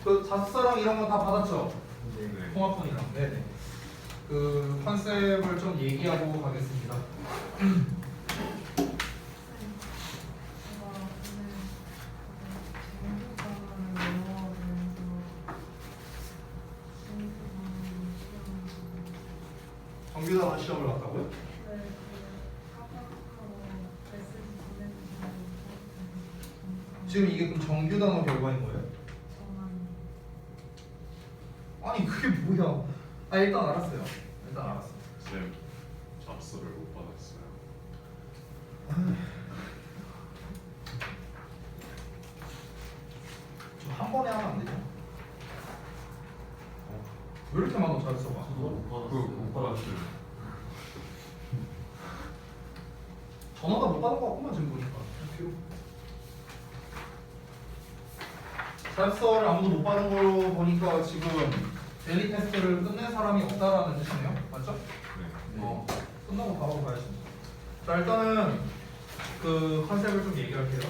그 자습서랑 이런 건 다 받았죠? 네. 통합본이랑. 네네. 그 컨셉을 좀 얘기하고 가겠습니다. 정규단원 시험을 봤다고요? 지금 이게 그럼 정규단원 결과인 거예요? 아니 그게 뭐야? 아 일단 알았어요. 일단 알았어. 쌤, 잡서를 못 받았어요. 좀 한 번에 하면 안 되냐? 왜 이렇게 많아 잘 써봐. 못 받았어요. 전화가 못 받은 거 같구만 지금 보니까. 자습서를 아무도 못 받은 걸로 보니까 지금 데일리 테스트를 끝낸 사람이 없다라는 뜻이네요. 맞죠? 네. 끝나고 바로 가야지. 자 일단은 그 컨셉을 좀 얘기할게요.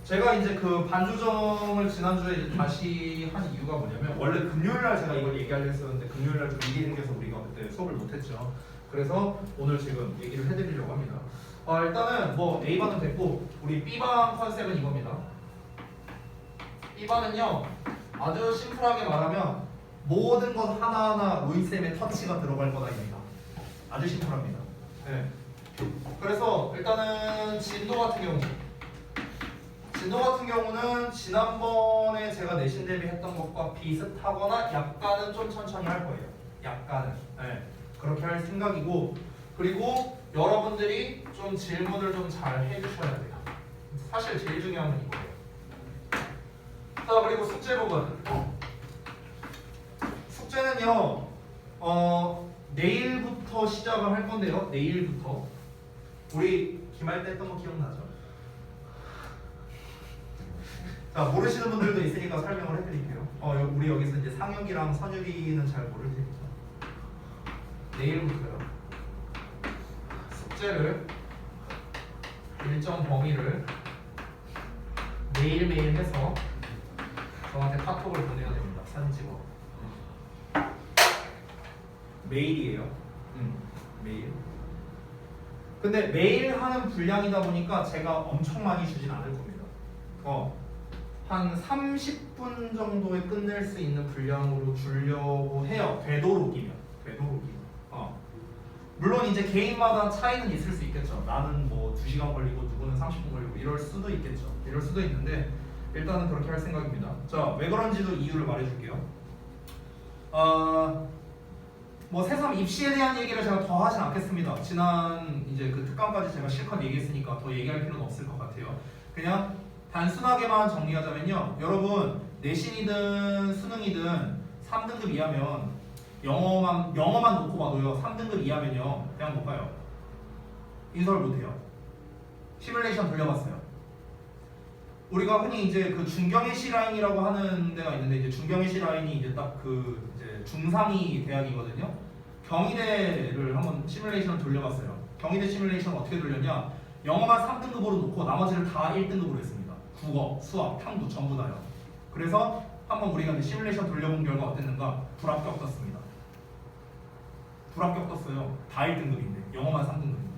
제가 이제 그 반주점을 지난주에 이제 다시 한 이유가 뭐냐면 원래 금요일날 제가 이걸 얘기하려 했었는데 금요일날 좀 일이 생겨서 우리가 그때 수업을 못했죠. 그래서 오늘 지금 얘기를 해드리려고 합니다. 일단은 뭐 A반은 됐고 우리 B반 컨셉은 이겁니다. B반은요 아주 심플하게 말하면 모든 것 하나하나 로이쌤의 터치가 들어갈 거다입니다. 아주 심플합니다. 네. 그래서 일단은 진도 같은 경우는 지난번에 제가 내신 대비 했던 것과 비슷하거나 약간은 좀 천천히 할 거예요. 약간은. 네. 그렇게 할 생각이고 그리고 여러분들이 좀 질문을 좀 잘 해주셔야 돼요. 사실 제일 중요한 건 이거예요. 자 그리고 숙제 부분. 숙제는요 내일부터 시작을 할 건데요. 내일부터 우리 기말 때 했던 거 기억나죠? 자 모르시는 분들도 있으니까 설명을 해드릴게요. 우리 여기서 이제 상혁이랑 선율이는 잘 모를 테니까 내일부터요. 숙제를 일정 범위를 매일매일 해서 저한테 카톡을 보내야 됩니다. 사진 찍어. 매일이에요. 매일. 근데 매일 하는 분량이다 보니까 제가 엄청 많이 주진 않을 겁니다. 한 30분 정도에 끝낼 수 있는 분량으로 주려고 해요. 되도록이면. 물론 이제 개인마다 차이는 있을 수 있겠죠. 나는 뭐 2시간 걸리고 누구는 30분 걸리고 이럴 수도 있겠죠. 이럴 수도 있는데 일단은 그렇게 할 생각입니다. 자, 왜 그런지도 이유를 말해줄게요. 뭐 새삼 입시에 대한 얘기를 제가 더 하진 않겠습니다. 지난 이제 그 특강까지 제가 실컷 얘기했으니까 더 얘기할 필요는 없을 것 같아요. 그냥 단순하게만 정리하자면요. 여러분 내신이든 수능이든 3등급 이하면 영어만 놓고 봐도요. 3등급 이하면요. 그냥 못 가요. 인서울 못 해요. 시뮬레이션 돌려봤어요. 우리가 흔히 이제 그 중경외시 라인이라고 하는 데가 있는데 이제 중경외시 라인이 이제 딱 그 이제 중상위 대학이거든요. 경희대를 한번 시뮬레이션을 돌려봤어요. 경희대 시뮬레이션 어떻게 돌렸냐? 영어만 3등급으로 놓고 나머지를 다 1등급으로 했습니다. 국어, 수학, 탐구 전부 다요. 그래서 한번 우리가 이제 시뮬레이션 돌려본 결과 어땠는가? 불합격 떴습니다. 불합격 떴어요. 다 1등급인데 영어만 3등급인데.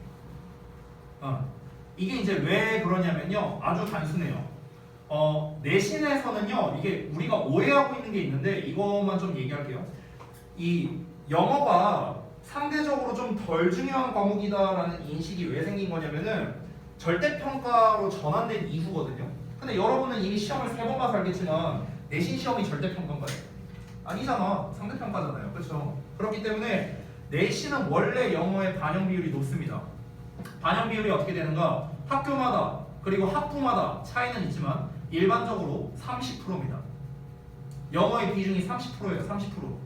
이게 이제 왜 그러냐면요. 아주 단순해요. 내신에서는요. 이게 우리가 오해하고 있는 게 있는데 이것만 좀 얘기할게요. 이 영어가 상대적으로 좀 덜 중요한 과목이다라는 인식이 왜 생긴 거냐면은 절대평가로 전환된 이후거든요. 근데 여러분은 이미 시험을 3번 봐서 알겠지만 내신 시험이 절대평가인가요? 아니잖아. 상대평가잖아요. 그렇죠? 그렇기 때문에 내신은 원래 영어의 반영 비율이 높습니다. 반영 비율이 어떻게 되는가? 학교마다 그리고 학부마다 차이는 있지만 일반적으로 30%입니다. 영어의 비중이 30%예요. 30%.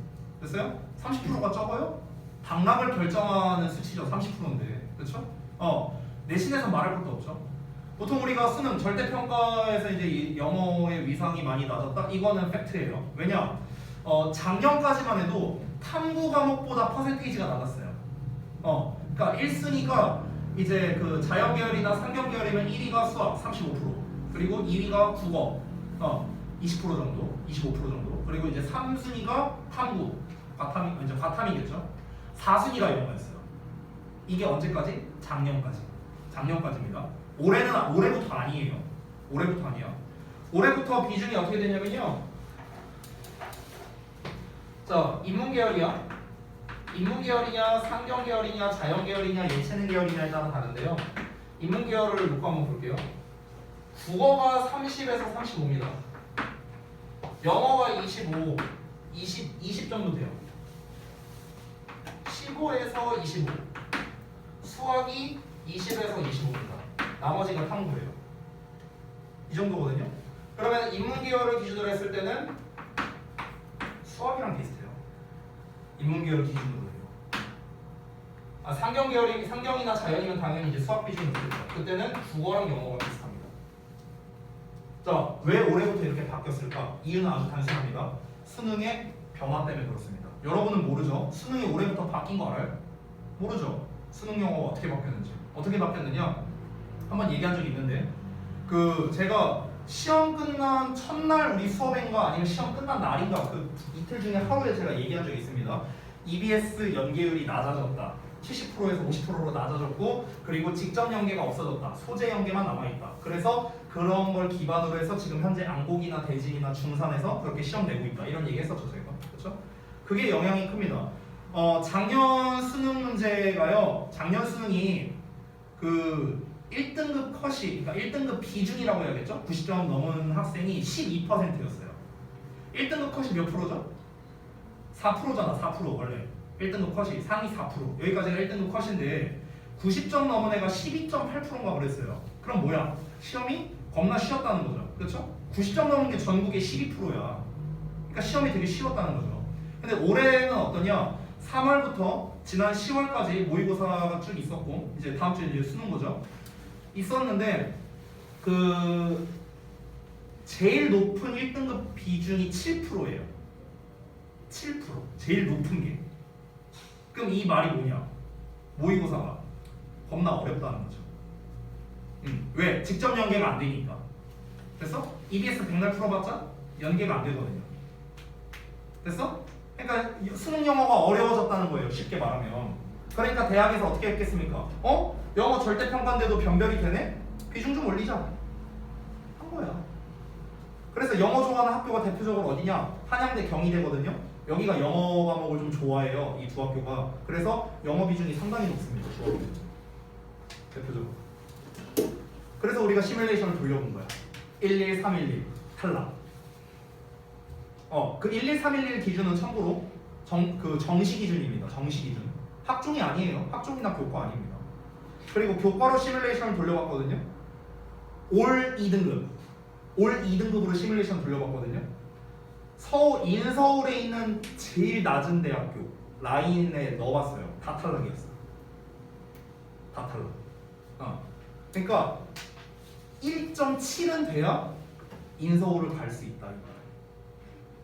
됐어요? 30%가 적어요? 당락을 결정하는 수치죠. 30%인데. 그렇죠? 내신에서 말할 것도 없죠. 보통 우리가 수능 절대평가에서 이제 이 영어의 위상이 많이 낮았다? 이거는 팩트예요. 왜냐? 작년까지만 해도 탐구 과목보다 퍼센테이지가 낮았어요. 그러니까 1순위가 이제 그 자연계열이나 상경계열이면 1위가 수학 35%, 그리고 2위가 국어, 20% 정도, 25% 정도. 그리고 이제 3순위가 탐구, 이제 과탐이겠죠. 4순위가 영어였어요. 이게 언제까지? 작년까지입니다. 올해부터 아니에요. 올해부터 아니야. 올해부터 비중이 어떻게 되냐면요. 자, 인문계열이야. 인문계열이냐, 상경계열이냐, 자연계열이냐, 예체능계열이냐에 따라 다른데요. 인문계열을 놓고 한번 볼게요. 국어가 30에서 35입니다. 영어가 25, 20 정도 돼요. 15에서 25. 수학이 20에서 25입니다. 나머지가 탐구예요. 이 정도거든요. 그러면 인문계열을 기준으로 했을 때는 수학이랑 비슷해요. 인문계열 기준으로 해요. 상경이나 자연이면 당연히 이제 수학 비중이 있겠죠. 그때는 국어랑 영어가 비슷합니다. 자, 왜 올해부터 이렇게 바뀌었을까? 이유는 아주 단순합니다. 수능의 변화 때문에 그렇습니다. 여러분은 모르죠? 수능이 올해부터 바뀐 거 알아요? 모르죠? 수능 영어가 어떻게 바뀌었는지. 어떻게 바뀌었느냐? 한번 얘기한 적이 있는데 제가 시험 끝난 첫날 우리 수업인가 아니면 시험 끝난 날인가 그 이틀 중에 하루에 제가 얘기한 적이 있습니다. EBS 연계율이 낮아졌다. 70%에서 50%로 낮아졌고 그리고 직접 연계가 없어졌다. 소재 연계만 남아있다. 그래서 그런 걸 기반으로 해서 지금 현재 안곡이나 대진이나 중산에서 그렇게 시험 내고 있다. 이런 얘기 했었죠 저희가. 그렇죠? 그게 영향이 큽니다. 작년 수능 문제가요. 작년 수능이 그 1등급 컷이, 그러니까 1등급 비중이라고 해야겠죠? 90점 넘은 학생이 12%였어요. 1등급 컷이 몇 프로죠? 4%잖아, 4% 원래. 1등급 컷이 상위 4%. 여기까지가 1등급 컷인데 90점 넘은 애가 12.8%인가 그랬어요. 그럼 뭐야? 시험이 겁나 쉬웠다는 거죠. 그렇죠? 90점 넘은 게 전국의 12%야. 그러니까 시험이 되게 쉬웠다는 거죠. 근데 올해는 어떠냐? 3월부터 지난 10월까지 모의고사가 쭉 있었고 이제 다음 주에 이제 수능고죠. 있었는데 제일 높은 1등급 비중이 7%예요. 7%. 제일 높은 게. 그럼 이 말이 뭐냐? 모의고사가 겁나 어렵다는 거죠. 왜? 직접 연계가 안 되니까. 됐어? EBS 백날 풀어봤자 연계가 안 되거든요. 됐어? 그러니까 수능 영어가 어려워졌다는 거예요. 쉽게 말하면. 그러니까 대학에서 어떻게 했겠습니까? 영어 절대평가인데도 변별이 되네? 비중 좀 올리자. 한 거야. 그래서 영어 좋아하는 학교가 대표적으로 어디냐? 한양대 경희대거든요. 여기가 영어 과목을 좀 좋아해요. 이 두 학교가. 그래서 영어 비중이 상당히 높습니다. 두 학교. 대표적으로. 그래서 우리가 시뮬레이션을 돌려본 거야. 11311 탈락. 그 11311 기준은 참고로 정시 기준입니다. 정시 기준. 학종이 아니에요. 학종이나 교과 아닙니다. 그리고 교과로 시뮬레이션을 돌려봤거든요. 올 2등급. 올 2등급으로 시뮬레이션 돌려봤거든요. 인서울에 있는 제일 낮은 대학교 라인에 넣어봤어요. 다 탈락이었어요. 다 탈락. 그러니까 1.7은 돼야 인서울을 갈 수 있다.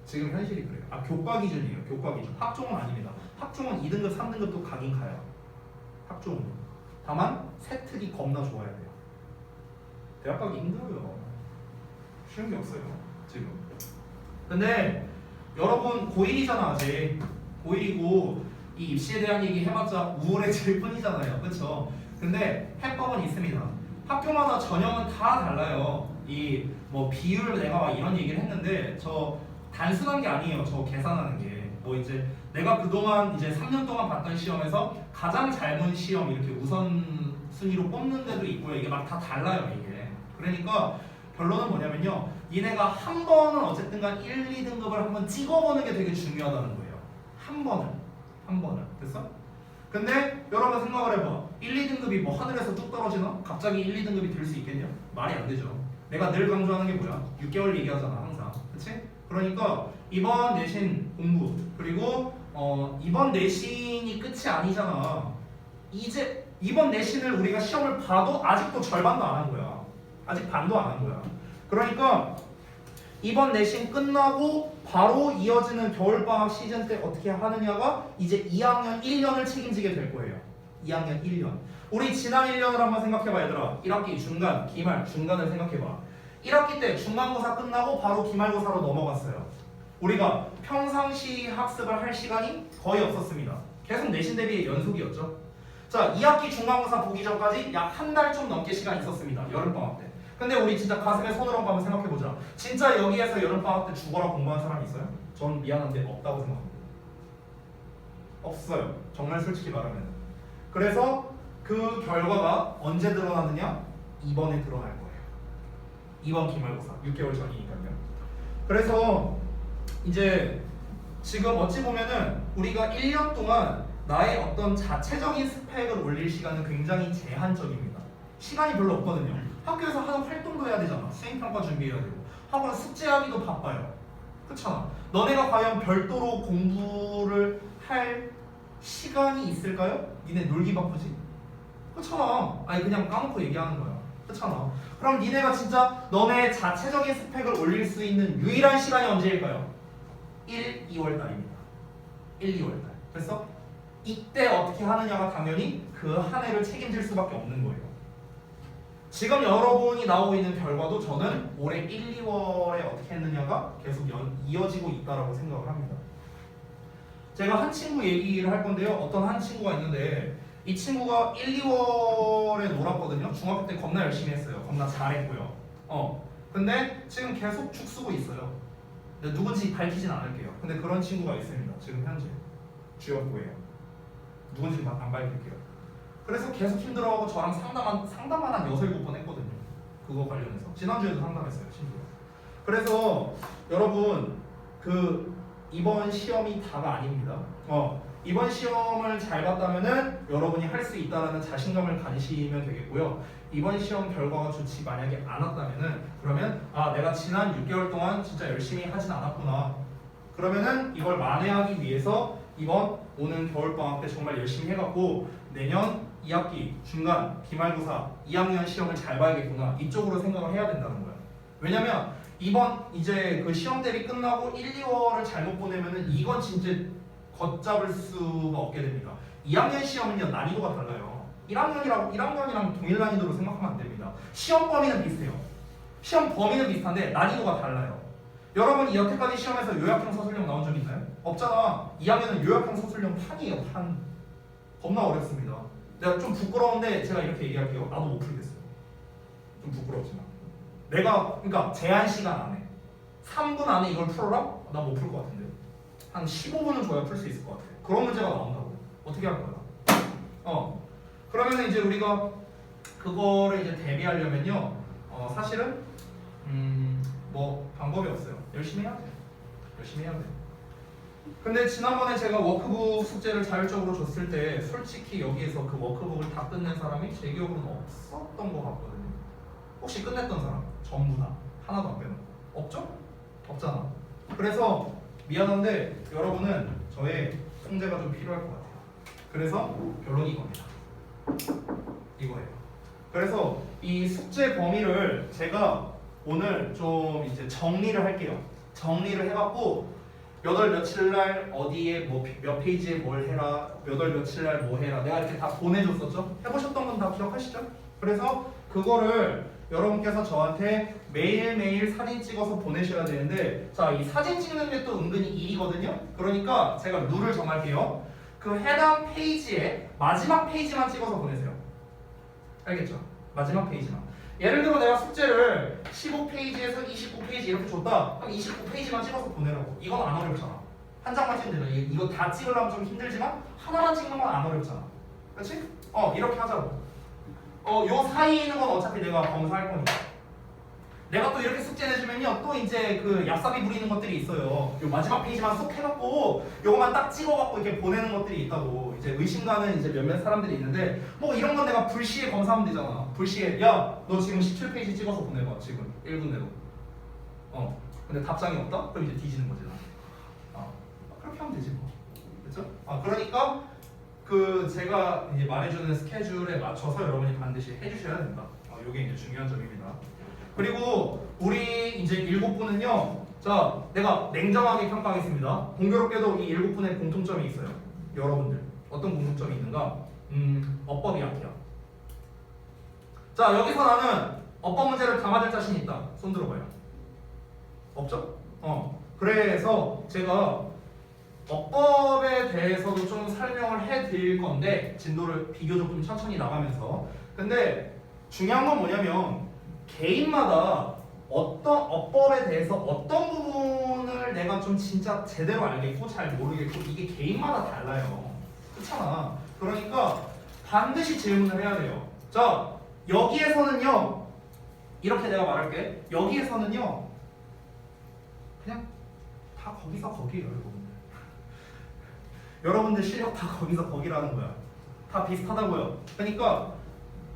지금 현실이 그래요. 교과 기준이에요. 교과 기준. 학종은 아닙니다. 학종은 2등급, 3등급도 가긴 가요. 학종은. 다만 세특이 겁나 좋아야 돼요. 대학 가기 힘들어요. 쉬운 게 없어요. 지금. 근데 여러분 고1이잖아 아직. 고1이고 이 입시에 대한 얘기 해봤자 우울해질 뿐이잖아요. 그렇죠? 근데 해법은 있습니다. 학교마다 전형은 다 달라요. 이 뭐 비율 내가 막 이런 얘기를 했는데 저 단순한 게 아니에요. 저 계산하는 게. 뭐 이제 내가 그동안 이제 3년 동안 봤던 시험에서 가장 잘 본 시험 이렇게 우선 순위로 뽑는 데도 있고요. 이게 막 다 달라요, 이게. 그러니까 결론은 뭐냐면요. 니네가 한 번은 어쨌든 간 1, 2등급을 한번 찍어보는 게 되게 중요하다는 거예요. 한 번은. 됐어? 근데 여러분 생각을 해봐. 1, 2등급이 뭐 하늘에서 뚝 떨어지나? 갑자기 1, 2등급이 될 수 있겠냐? 말이 안 되죠. 내가 늘 강조하는 게 뭐야? 6개월 얘기하잖아, 항상. 그치? 그러니까 이번 내신 공부 그리고 이번 내신이 끝이 아니잖아. 이제 이번 내신을 우리가 시험을 봐도 아직도 절반도 안 한 거야. 아직 반도 안 한 거야. 그러니까 이번 내신 끝나고 바로 이어지는 겨울방학 시즌 때 어떻게 하느냐가 이제 2학년 1년을 책임지게 될 거예요. 2학년 1년. 우리 지난 1년을 한번 생각해봐 얘들아. 1학기 중간, 기말, 중간을 생각해봐. 1학기 때 중간고사 끝나고 바로 기말고사로 넘어갔어요. 우리가 평상시 학습을 할 시간이 거의 없었습니다. 계속 내신 대비 연속이었죠. 자, 2학기 중간고사 보기 전까지 약 한 달 좀 넘게 시간이 있었습니다. 여름방학 때. 근데 우리 진짜 가슴에 손을 얹고 한번 생각해보자. 진짜 여기에서 여름방학 때 죽어라 공부한 사람 있어요? 전 미안한데 없다고 생각합니다. 없어요. 정말 솔직히 말하면. 그래서 그 결과가 언제 드러나느냐? 이번에 드러날 거예요. 이번 기말고사 6개월 전이니까요. 그래서 이제 지금 어찌 보면은 우리가 1년 동안 나의 어떤 자체적인 스펙을 올릴 시간은 굉장히 제한적입니다. 시간이 별로 없거든요. 학교에서 하는 활동도 해야 되잖아. 수행평가 준비해야 되고 학원 숙제하기도 바빠요. 그렇잖아. 너네가 과연 별도로 공부를 할 시간이 있을까요? 니네 놀기 바쁘지? 그렇잖아. 아니 그냥 까놓고 얘기하는 거야. 그렇잖아. 그럼 니네가 진짜 너네 자체적인 스펙을 올릴 수 있는 유일한 시간이 언제일까요? 1, 2월 달입니다. 1, 2월 달. 그래서 이때 어떻게 하느냐가 당연히 그 한 해를 책임질 수밖에 없는 거예요. 지금 여러분이 나오고 있는 결과도 저는 올해 1, 2월에 어떻게 했느냐가 계속 이어지고 있다라고 생각을 합니다. 제가 한 친구 얘기를 할 건데요. 어떤 한 친구가 있는데 이 친구가 1, 2월에 놀았거든요. 중학교 때 겁나 열심히 했어요. 겁나 잘했고요. 근데 지금 계속 죽 쓰고 있어요. 근데 누군지 밝히진 않을게요. 근데 그런 친구가 있습니다. 지금 현재 주역부예요. 누군지 안 밝힐게요. 그래서 계속 힘들어하고 저랑 상담만 한 6, 7번 했거든요. 그거 관련해서. 지난주에도 상담했어요. 친구가. 그래서 여러분 이번 시험이 다가 아닙니다. 이번 시험을 잘 봤다면은 여러분이 할 수 있다라는 자신감을 가지시면 되겠고요. 이번 시험 결과가 좋지 만약에 않았다면은 그러면 내가 지난 6개월 동안 진짜 열심히 하진 않았구나. 그러면은 이걸 만회하기 위해서 이번 오는 겨울방학 때 정말 열심히 해갖고 내년 2학기 중간 기말고사 2학년 시험을 잘 봐야겠구나. 이쪽으로 생각을 해야 된다는 거예요. 왜냐면 이번 이제 그 시험 대비 끝나고 1, 2월을 잘못 보내면은 이건 진짜 걷잡을 수가 없게 됩니다. 2학년 시험은요 난이도가 달라요. 1학년이랑 동일 난이도로 생각하면 안 됩니다. 시험 범위는 비슷해요. 시험 범위는 비슷한데 난이도가 달라요. 여러분 여태까지 시험에서 요약형 서술형 나온 적 있나요? 없잖아. 2학년은 요약형 서술형 판이에요. 판. 겁나 어렵습니다. 내가 좀 부끄러운데 제가 이렇게 얘기할게요. 나도 못 풀겠어요. 좀 부끄럽지만 그러니까 제한 시간 안에 3분 안에 이걸 풀어라? 나 못 풀 것 같은데. 한 15분은 줘야 풀 수 있을 것 같아. 그런 문제가 나온다고. 어떻게 할 거야? 그러면 이제 우리가 그거를 이제 대비하려면요. 사실은 뭐 방법이 없어요. 열심히 해야 돼. 열심히 해야 돼. 근데 지난번에 제가 워크북 숙제를 자율적으로 줬을 때 솔직히 여기에서 그 워크북을 다 끝낸 사람이 제 기억으로는 없었던 것 같거든요. 혹시 끝냈던 사람? 전부 다. 하나도 안 빼놓고. 없죠? 없잖아. 그래서 미안한데 여러분은 저의 통제가 좀 필요할 것 같아요. 그래서 결론이 이겁니다. 이거예요. 그래서 이 숙제 범위를 제가 오늘 좀 이제 정리를 할게요. 정리를 해갖고 몇 월 며칠 날 어디에 몇 페이지에 뭘 해라, 몇 월 며칠 날 뭐 해라 내가 이렇게 다 보내줬었죠? 해보셨던 건 다 기억하시죠? 그래서 그거를 여러분께서 저한테 매일매일 사진 찍어서 보내셔야 되는데 자, 이 사진 찍는 게 또 은근히 일이거든요? 그러니까 제가 룰을 정할게요. 그 해당 페이지에 마지막 페이지만 찍어서 보내세요. 알겠죠? 마지막 페이지만. 예를 들어 내가 숙제를 15페이지에서 29페이지 이렇게 줬다. 그럼 29페이지만 찍어서 보내라고. 이건 안 어렵잖아. 한 장만 찍으면 되잖아. 이거 다 찍으려면 좀 힘들지만 하나만 찍는 건 안 어렵잖아. 그렇지? 이렇게 하자고. 요 사이에 있는 건 어차피 내가 검사할 거니까. 내가 또 이렇게 숙제 내주면요 또 이제 그 얍삽이 부리는 것들이 있어요. 요 마지막 페이지만 쏙 해놓고 요거만 딱 찍어갖고 이렇게 보내는 것들이 있다고. 이제 의심가는 이제 몇몇 사람들이 있는데 뭐 이런 건 내가 불시에 검사하면 되잖아. 불시에 야 너 지금 17페이지 찍어서 보내봐 지금 1분 내로. 근데 답장이 없다? 그럼 이제 뒤지는 거지 나. 그렇게 하면 되지 뭐. 그렇죠? 그러니까 그 제가 이제 말해주는 스케줄에 맞춰서 여러분이 반드시 해주셔야 된다. 요게 이제 중요한 점입니다. 그리고 우리 이제 7분은요. 자, 내가 냉정하게 평가하겠습니다. 공교롭게도 이 7분에 공통점이 있어요. 여러분들 어떤 공통점이 있는가? 어법이 약해요. 자, 여기서 나는 어법 문제를 다 맞을 자신 있다. 손 들어봐요. 없죠? 그래서 제가 어법에 대해서도 좀 설명을 해드릴 건데 진도를 비교적 좀 천천히 나가면서 근데 중요한 건 뭐냐면 개인마다 어떤 어법에 대해서 어떤 부분을 내가 좀 진짜 제대로 알겠고 잘 모르겠고 이게 개인마다 달라요. 그렇잖아. 그러니까 반드시 질문을 해야 돼요. 자, 여기에서는요. 이렇게 내가 말할게. 여기에서는요. 그냥 다 거기서 거기예요, 여러분들. 여러분들 실력 다 거기서 거기라는 거야. 다 비슷하다고요. 그러니까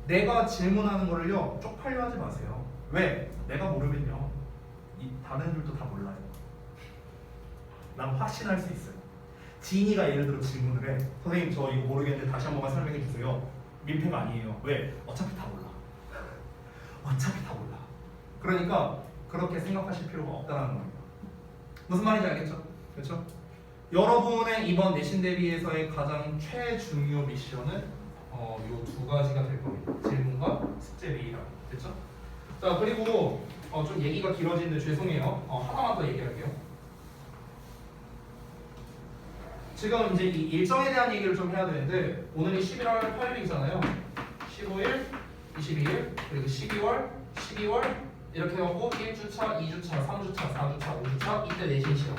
내가 질문하는 거를요 쪽팔려 하지 마세요. 왜? 내가 모르면요 이 다른 애들도 다 몰라요. 난 확신할 수 있어요. 지인이가 예를 들어 질문을 해. 선생님 저 이거 모르겠는데 다시 한 번만 설명해 주세요. 민폐가 아니에요. 왜? 어차피 다 몰라. 어차피 다 몰라. 그러니까 그렇게 생각하실 필요가 없다는 겁니다. 무슨 말인지 알겠죠? 그렇죠? 여러분의 이번 내신 대비에서의 가장 최중요 미션은 요 두 가지가 될 겁니다. 질문과 숙제 메일하고. 됐죠? 자, 그리고 좀 얘기가 길어지는데 죄송해요. 하나만 더 얘기할게요. 지금 이제 이 일정에 대한 얘기를 좀 해야 되는데 오늘이 11월 8일이잖아요. 15일, 22일, 그리고 12월 이렇게 하고 1주차, 2주차, 3주차, 4주차, 5주차 이때 내신 시험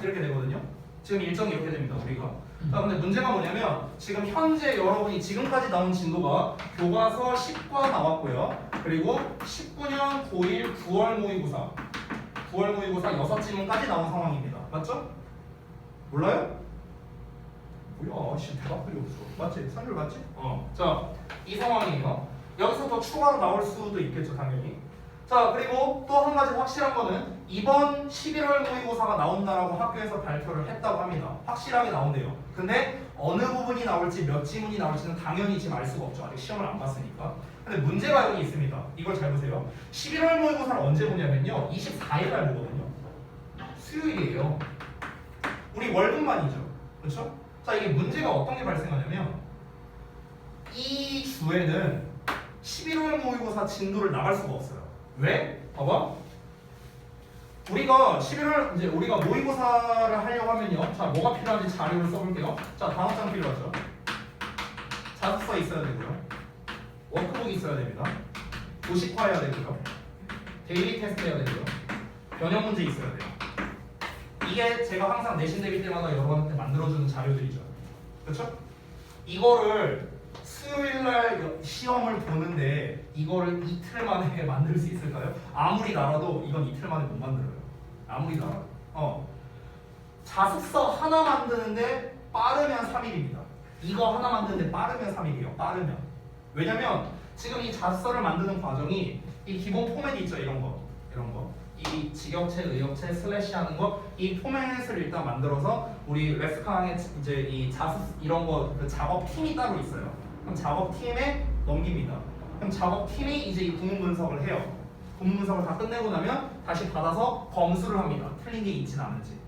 이렇게 되거든요. 지금 일정이 이렇게 됩니다. 우리가. 자, 근데 문제가 뭐냐면 지금 현재 여러분이 지금까지 나온 진도가 교과서 10과 나왔고요. 그리고 19년 고1 9월 모의고사 6지문까지 나온 상황입니다. 맞죠? 몰라요? 뭐야, 씨 대답글이 없어. 맞지? 선율 맞지? 자, 이 상황이에요. 여기서 더 추가로 나올 수도 있겠죠, 당연히. 자, 그리고 또 한 가지 확실한 거는 이번 11월 모의고사가 나온다라고 학교에서 발표를 했다고 합니다. 확실하게 나온대요. 근데 어느 부분이 나올지 몇 지문이 나올지는 당연히 지금 알 수가 없죠. 아직 시험을 안 봤으니까. 근데 문제가 여기 있습니다. 이걸 잘 보세요. 11월 모의고사를 언제 보냐면요. 24일 날 보거든요. 수요일이에요. 우리 월급만이죠. 그렇죠? 자, 이게 문제가 어떤 게 발생하냐면 이 주에는 11월 모의고사 진도를 나갈 수가 없어요. 왜? 봐봐. 우리가 11월 이제 우리가 모의고사를 하려고 하면요. 자, 뭐가 필요한지 자료를 써볼게요. 자, 다음 장 필요하죠. 자습서 있어야 되고요. 워크북이 있어야 됩니다. 도식화해야 되고요. 데일리 테스트 해야 되고요. 변형 문제 있어야 돼요. 이게 제가 항상 내신 대비 때마다 여러분한테 만들어주는 자료들이죠. 그렇죠? 이거를 수요일날 시험을 보는데 이거를 이틀 만에 만들 수 있을까요? 아무리 날아도 이건 이틀 만에 못 만들어요. 아무리 날아도. 자습서 하나 만드는데 빠르면 3일입니다. 이거 하나 만드는데 빠르면 3일이에요. 빠르면. 왜냐면 지금 이 자습서를 만드는 과정이 이 기본 포맷이 있죠. 이런 거. 이 직역체, 의역체, 슬래시 하는 거 이 포맷을 일단 만들어서 우리 레스카항에 이제 이 자습 이런 거 그 작업 팀이 따로 있어요. 그럼 작업팀에 넘깁니다. 그럼 작업팀이 이제 이 부문 분석을 해요. 부문 분석을 다 끝내고 나면 다시 받아서 검수를 합니다. 틀린 게 있지는 않은지.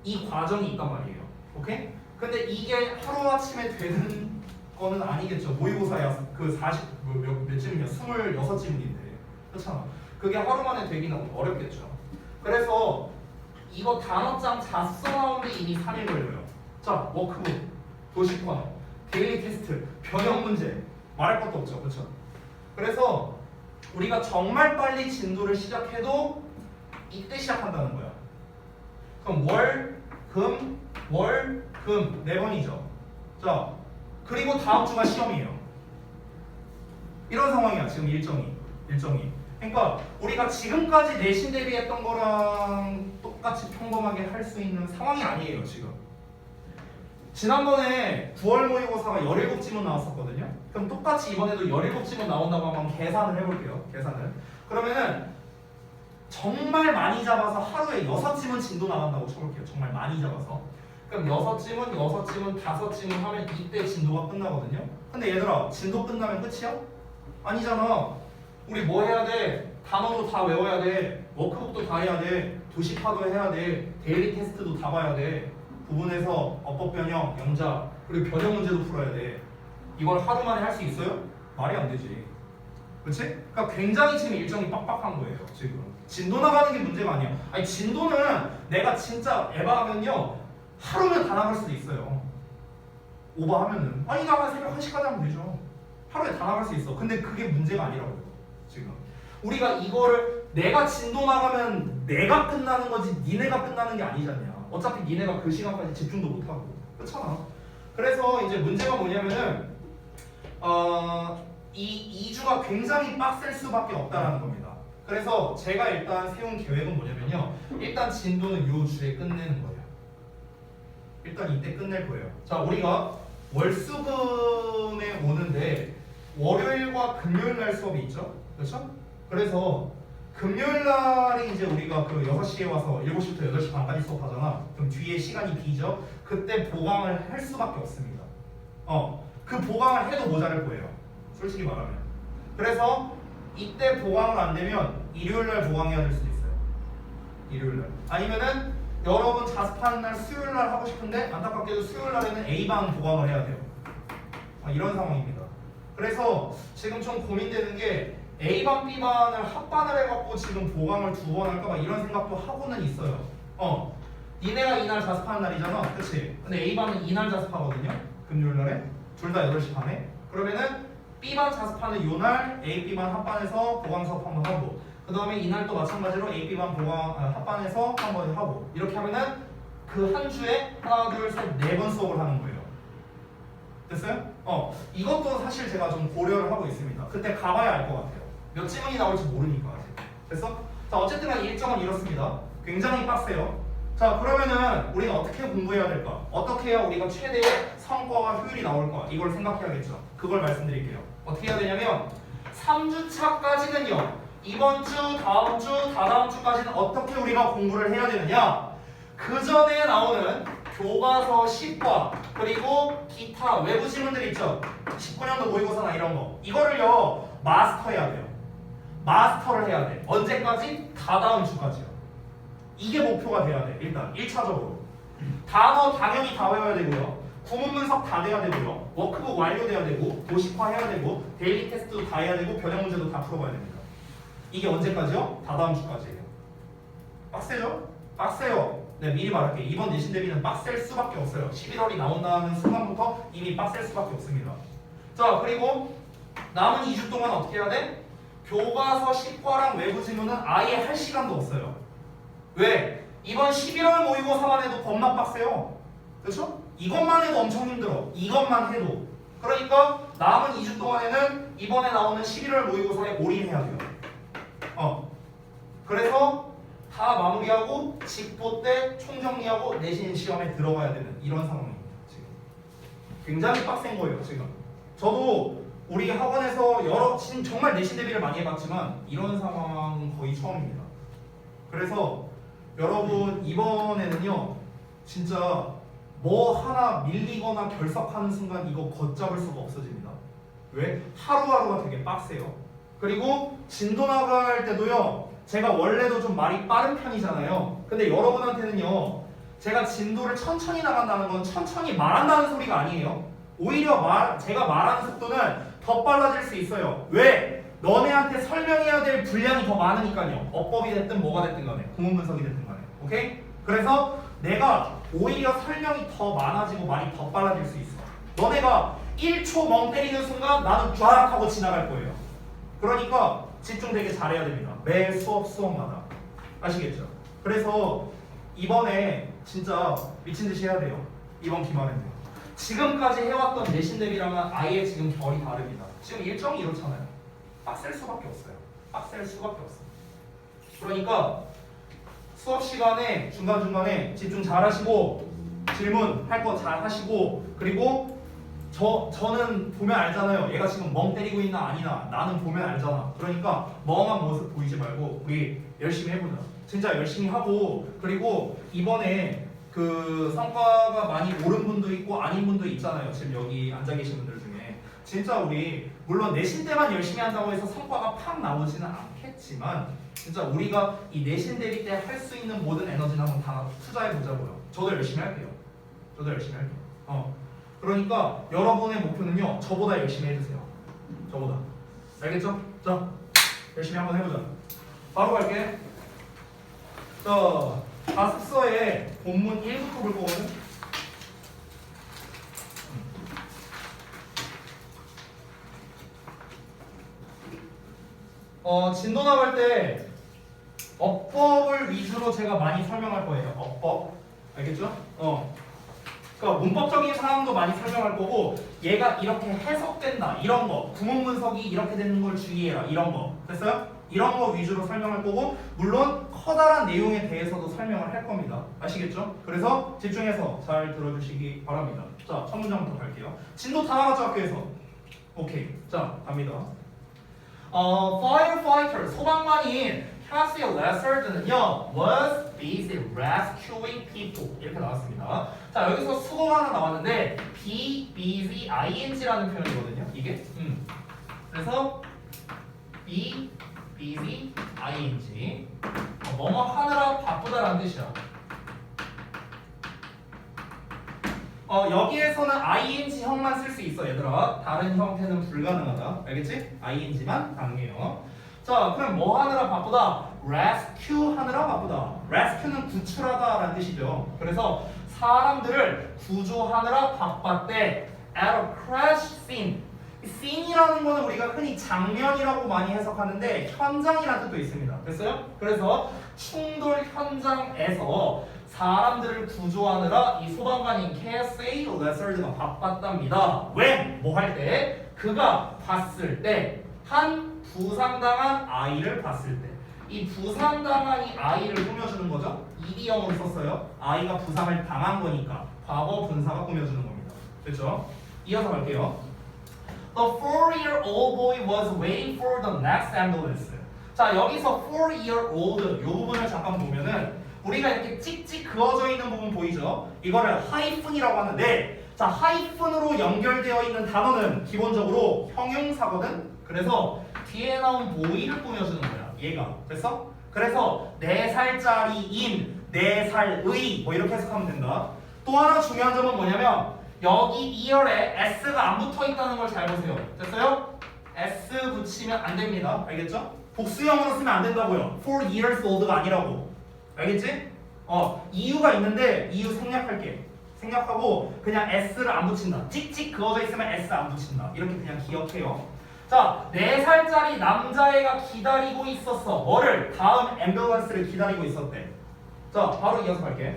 이 과정이 있단 말이에요. 오케이? 근데 이게 하루아침에 되는 거는 아니겠죠. 모의고사야 그 몇 지문이야? 26지문인데. 그렇잖아. 그게 하루 만에 되기는 어렵겠죠. 그래서 이거 단어장 자습서 나오는데 이미 3일 걸려요. 자, 워크북, 도식화, 데일리 테스트, 변형 문제 말할 것도 없죠. 그렇죠? 그래서 우리가 정말 빨리 진도를 시작해도 이때 시작한다는 거야. 그럼 월, 금 4번이죠. 자, 그리고 다음 주가 시험이에요. 이런 상황이야. 지금 일정이. 그러니까 우리가 지금까지 내신 대비했던 거랑 똑같이 평범하게 할 수 있는 상황이 아니에요. 지금. 지난번에 9월 모의고사가 17지문 나왔었거든요. 그럼 똑같이 이번에도 17지문 나온다고 한번 계산을 해볼게요. 그러면은 정말 많이 잡아서 하루에 6지문 진도 나간다고 쳐볼게요. 정말 많이 잡아서. 그럼 6지문, 5지문 하면 이때 진도가 끝나거든요. 근데 얘들아, 진도 끝나면 끝이야? 아니잖아. 우리 뭐 해야 돼? 단어도 다 외워야 돼. 워크북도 다 해야 돼. 도식화도 해야 돼. 데일리 테스트도 다 봐야 돼. 부분에서 어법 변형, 영작, 그리고 변형 문제도 풀어야 돼. 이걸 하루 만에 할 수 있어요? 말이 안 되지. 그렇지? 그러니까 굉장히 지금 일정이 빡빡한 거예요. 지금 진도 나가는 게 문제가 아니야. 아니 진도는 내가 진짜 에바하면요 하루면 다 나갈 수도 있어요. 오버하면은 아니 나가 새벽 1시까지 하면 되죠. 하루에 다 나갈 수 있어. 근데 그게 문제가 아니라고요. 지금 우리가 이거를 내가 진도 나가면 내가 끝나는 거지 니네가 끝나는 게 아니잖냐. 어차피 니네가 그 시간까지 집중도 못하고 그렇잖아. 그래서 이제 문제가 뭐냐면은 이 2주가 굉장히 빡셀 수밖에 없다라는 겁니다. 그래서 제가 일단 세운 계획은 뭐냐면요. 일단 진도는 요 주에 끝내는 거예요. 일단 이때 끝낼 거예요. 자, 우리가 월수금에 오는데 월요일과 금요일 날 수업이 있죠? 그렇죠? 그래서 금요일 날이 이제 우리가 그 6시에 와서 7시부터 8시 반까지 수업하잖아. 그럼 뒤에 시간이 비죠? 그때 보강을 할 수밖에 없습니다. 그 보강을 해도 모자랄 거예요. 솔직히 말하면. 그래서 이때 보강을 안 되면 일요일 날 보강해야 될 수도 있어요. 일요일 날. 아니면은 여러분 자습하는 날 수요일 날 하고 싶은데 안타깝게도 수요일 날에는 A반 보강을 해야 돼요. 이런 상황입니다. 그래서 지금 좀 고민되는 게 A반, B반을 합반을 해갖고 지금 보강을 2번 할까 봐 이런 생각도 하고는 있어요. 니네가 이날 자습하는 날이잖아. 그치? 근데 A반은 이날 자습하거든요. 금요일 날에. 둘 다 8시 반에. 그러면은 B반 자습하는 요날 A, B반 합반해서 보강 수업 한번 하고 그 다음에 이날 또 마찬가지로 A, B반 보강 합반해서 한번 하고 이렇게 하면은 그 한 주에 하나, 둘, 셋, 4번 수업을 하는 거예요. 됐어요? 이것도 사실 제가 좀 고려를 하고 있습니다. 그때 가봐야 알 것 같아요. 몇 지문이 나올지 모르니까 아직. 됐어? 자, 어쨌든 간 일정은 이렇습니다. 굉장히 빡세요. 자, 그러면은 우리는 어떻게 공부해야 될까? 어떻게 해야 우리가 최대의 성과와 효율이 나올까? 이걸 생각해야겠죠. 그걸 말씀드릴게요. 어떻게 해야 되냐면 3주차까지는요. 이번 주, 다음 주, 다다음 주까지는 어떻게 우리가 공부를 해야 되느냐? 그 전에 나오는 교과서 10과 그리고 기타 외부 지문들 있죠? 19년도 모의고사나 이런 거 이거를요 마스터해야 돼요. 마스터를 해야 돼. 언제까지? 다다음 주까지요. 이게 목표가 돼야 돼. 일단 1차적으로 단어 당연히 다 외워야 되고요. 구문 분석 다 돼야 되고요. 워크북 완료돼야 되고 도식화해야 되고 데일리 테스트도 다 해야 되고 변형 문제도 다 풀어봐야 됩니다. 이게 언제까지요? 다다음 주까지예요. 빡세죠? 빡세요. 네, 미리 말할게. 이번 내신 대비는 빡셀 수밖에 없어요. 11월이 나온다는 순간부터 이미 빡셀 수밖에 없습니다. 자, 그리고 남은 2주 동안 어떻게 해야 돼? 교과서 10과랑 외부 지문은 아예 할 시간도 없어요. 왜? 이번 11월 모의고사만 해도 겁나 빡세요. 그렇죠? 이것만 해도 엄청 힘들어. 이것만 해도. 그러니까 남은 2주 동안에는 이번에 나오는 11월 모의고사에 올인해야 돼요. 그래서 다 마무리하고 직보 때 총정리하고 내신 시험에 들어가야 되는 이런 상황입니다. 지금 굉장히 빡센 거예요. 지금 저도 우리 학원에서 지금 정말 내신 대비를 많이 해봤지만 이런 상황 거의 처음입니다. 그래서 여러분 이번에는요 진짜 뭐 하나 밀리거나 결석하는 순간 이거 걷잡을 수가 없어집니다. 왜? 하루하루가 되게 빡세요. 그리고 진도 나갈 때도요 제가 원래도 좀 말이 빠른 편이잖아요. 근데 여러분한테는요 제가 진도를 천천히 나간다는 건 천천히 말한다는 소리가 아니에요. 오히려 제가 말하는 속도는 더 빨라질 수 있어요. 왜? 너네한테 설명해야 될 분량이 더 많으니까요. 어법이 됐든 뭐가 됐든 간에 구문 분석이 됐든 간에 오케이? 그래서 내가 오히려 설명이 더 많아지고 말이 더 빨라질 수 있어. 너네가 1초 멍 때리는 순간 나는 쫙 하고 지나갈 거예요. 그러니까 집중 되게 잘해야 됩니다. 매 수업마다. 아시겠죠? 그래서 이번에 진짜 미친듯이 해야 돼요. 이번 기말에는 지금까지 해왔던 내신 대비랑은 아예 지금 결이 다릅니다. 지금 일정이 이렇잖아요. 빡셀 수밖에 없어요. 빡셀 수밖에 없어요. 그러니까 수업 시간에 중간중간에 집중 잘 하시고 질문 할 거 잘 하시고 그리고 저는 보면 알잖아요. 얘가 지금 멍 때리고 있나 아니나 나는 보면 알잖아. 그러니까 멍한 모습 보이지 말고 우리 열심히 해보자. 진짜 열심히 하고 그리고 이번에 그 성과가 많이 오른 분도 있고 아닌 분도 있잖아요. 지금 여기 앉아 계신 분들 중에 진짜 우리 물론 내신 때만 열심히 한다고 해서 성과가 팍 나오지는 않겠지만 진짜 우리가 이 내신 대비 때 할 수 있는 모든 에너지는 한번 다 투자해보자고요. 저도 열심히 할게요. 저도 열심히 할게요. 그러니까 여러분의 목표는요 저보다 열심히 해주세요. 저보다. 알겠죠? 자 열심히 한번 해보자. 바로 갈게. 자, 가습서의 본문 1부터 볼 거거든. 진도 나갈 때 어법을 위주로 제가 많이 설명할 거예요. 어법. 알겠죠? 그러니까 문법적인 사항도 많이 설명할 거고 얘가 이렇게 해석된다. 이런 거. 구문 분석이 이렇게 되는 걸 주의해라. 이런 거. 됐어요? 이런 거 위주로 설명할 거고 물론 커다란 내용에 대해서도 설명을 할 겁니다. 아시겠죠? 그래서 집중해서 잘 들어주시기 바랍니다. 자, 첫 문장부터 갈게요. 진도 다 나갔죠, 학교에서? 오케이. 자, 갑니다. Firefighter, 소방관인 Cassie Lessard는요 was busy rescuing people 이렇게 나왔습니다. 자, 여기서 수고가 하나 나왔는데 be busy ing라는 표현이거든요. 이게 그래서 be busy ing 뭐뭐 하느라 바쁘다라는 뜻이야. 여기에서는 ing형만 쓸 수 있어 얘들아. 다른 형태는 불가능하다. 알겠지? ing만 가능해요. 자, 그럼 뭐 하느라 바쁘다? rescue 하느라 바쁘다. rescue는 구출하다 라는 뜻이죠. 그래서 사람들을 구조하느라 바빴대. at a crash scene. scene이라는 거는 우리가 흔히 장면이라고 많이 해석하는데 현장이라는 뜻도 있습니다. 됐어요? 그래서 충돌 현장에서 사람들을 구조하느라 이 소방관인 캐시 레서드가 바빴답니다. 왜? 뭐 할 때? 그가 봤을 때 한 부상당한 아이를 봤을 때. 이 부상당한 이 아이를 꾸며주는 거죠. ED형으로 썼어요. 아이가 부상을 당한 거니까 과거 분사가 꾸며주는 겁니다. 됐죠? 이어서 갈게요. The 4-year-old boy was waiting for the next ambulance. 자, 여기서 4-year-old 이 부분을 잠깐 보면은 우리가 이렇게 찍찍 그어져 있는 부분 보이죠? 이거를 하이픈이라고 하는데 자, 하이픈으로 연결되어 있는 단어는 기본적으로 형용사거든? 그래서 뒤에 나온 boy를 꾸며주는 거야. 얘가. 됐어? 그래서 4살짜리인, 4살의 뭐 이렇게 해석하면 된다. 또 하나 중요한 점은 뭐냐면 여기 2열에 s가 안 붙어 있다는 걸 잘 보세요. 됐어요? s 붙이면 안 됩니다. 알겠죠? 복수형으로 쓰면 안 된다고요. 4 years old가 아니라고. 알겠지? 이유가 있는데 이유 생략할게. 생략하고 그냥 s를 안 붙인다. 찍찍 그어져 있으면 s 안 붙인다. 이렇게 그냥 기억해요. 자, 4살짜리 남자애가 기다리고 있었어. 뭐를? 다음 앰뷸런스를 기다리고 있었대. 자, 바로 이어서 갈게.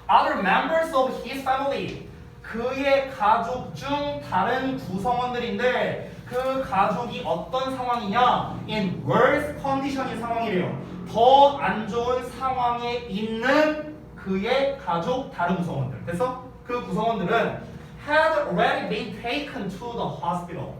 Other members of his family. 그의 가족 중 다른 구성원들인데 그 가족이 어떤 상황이냐? In worse condition인 상황이래요. 더 안 좋은 상황에 있는 그의 가족 다른 구성원들. 됐어? 그 구성원들은 had already been taken to the hospital.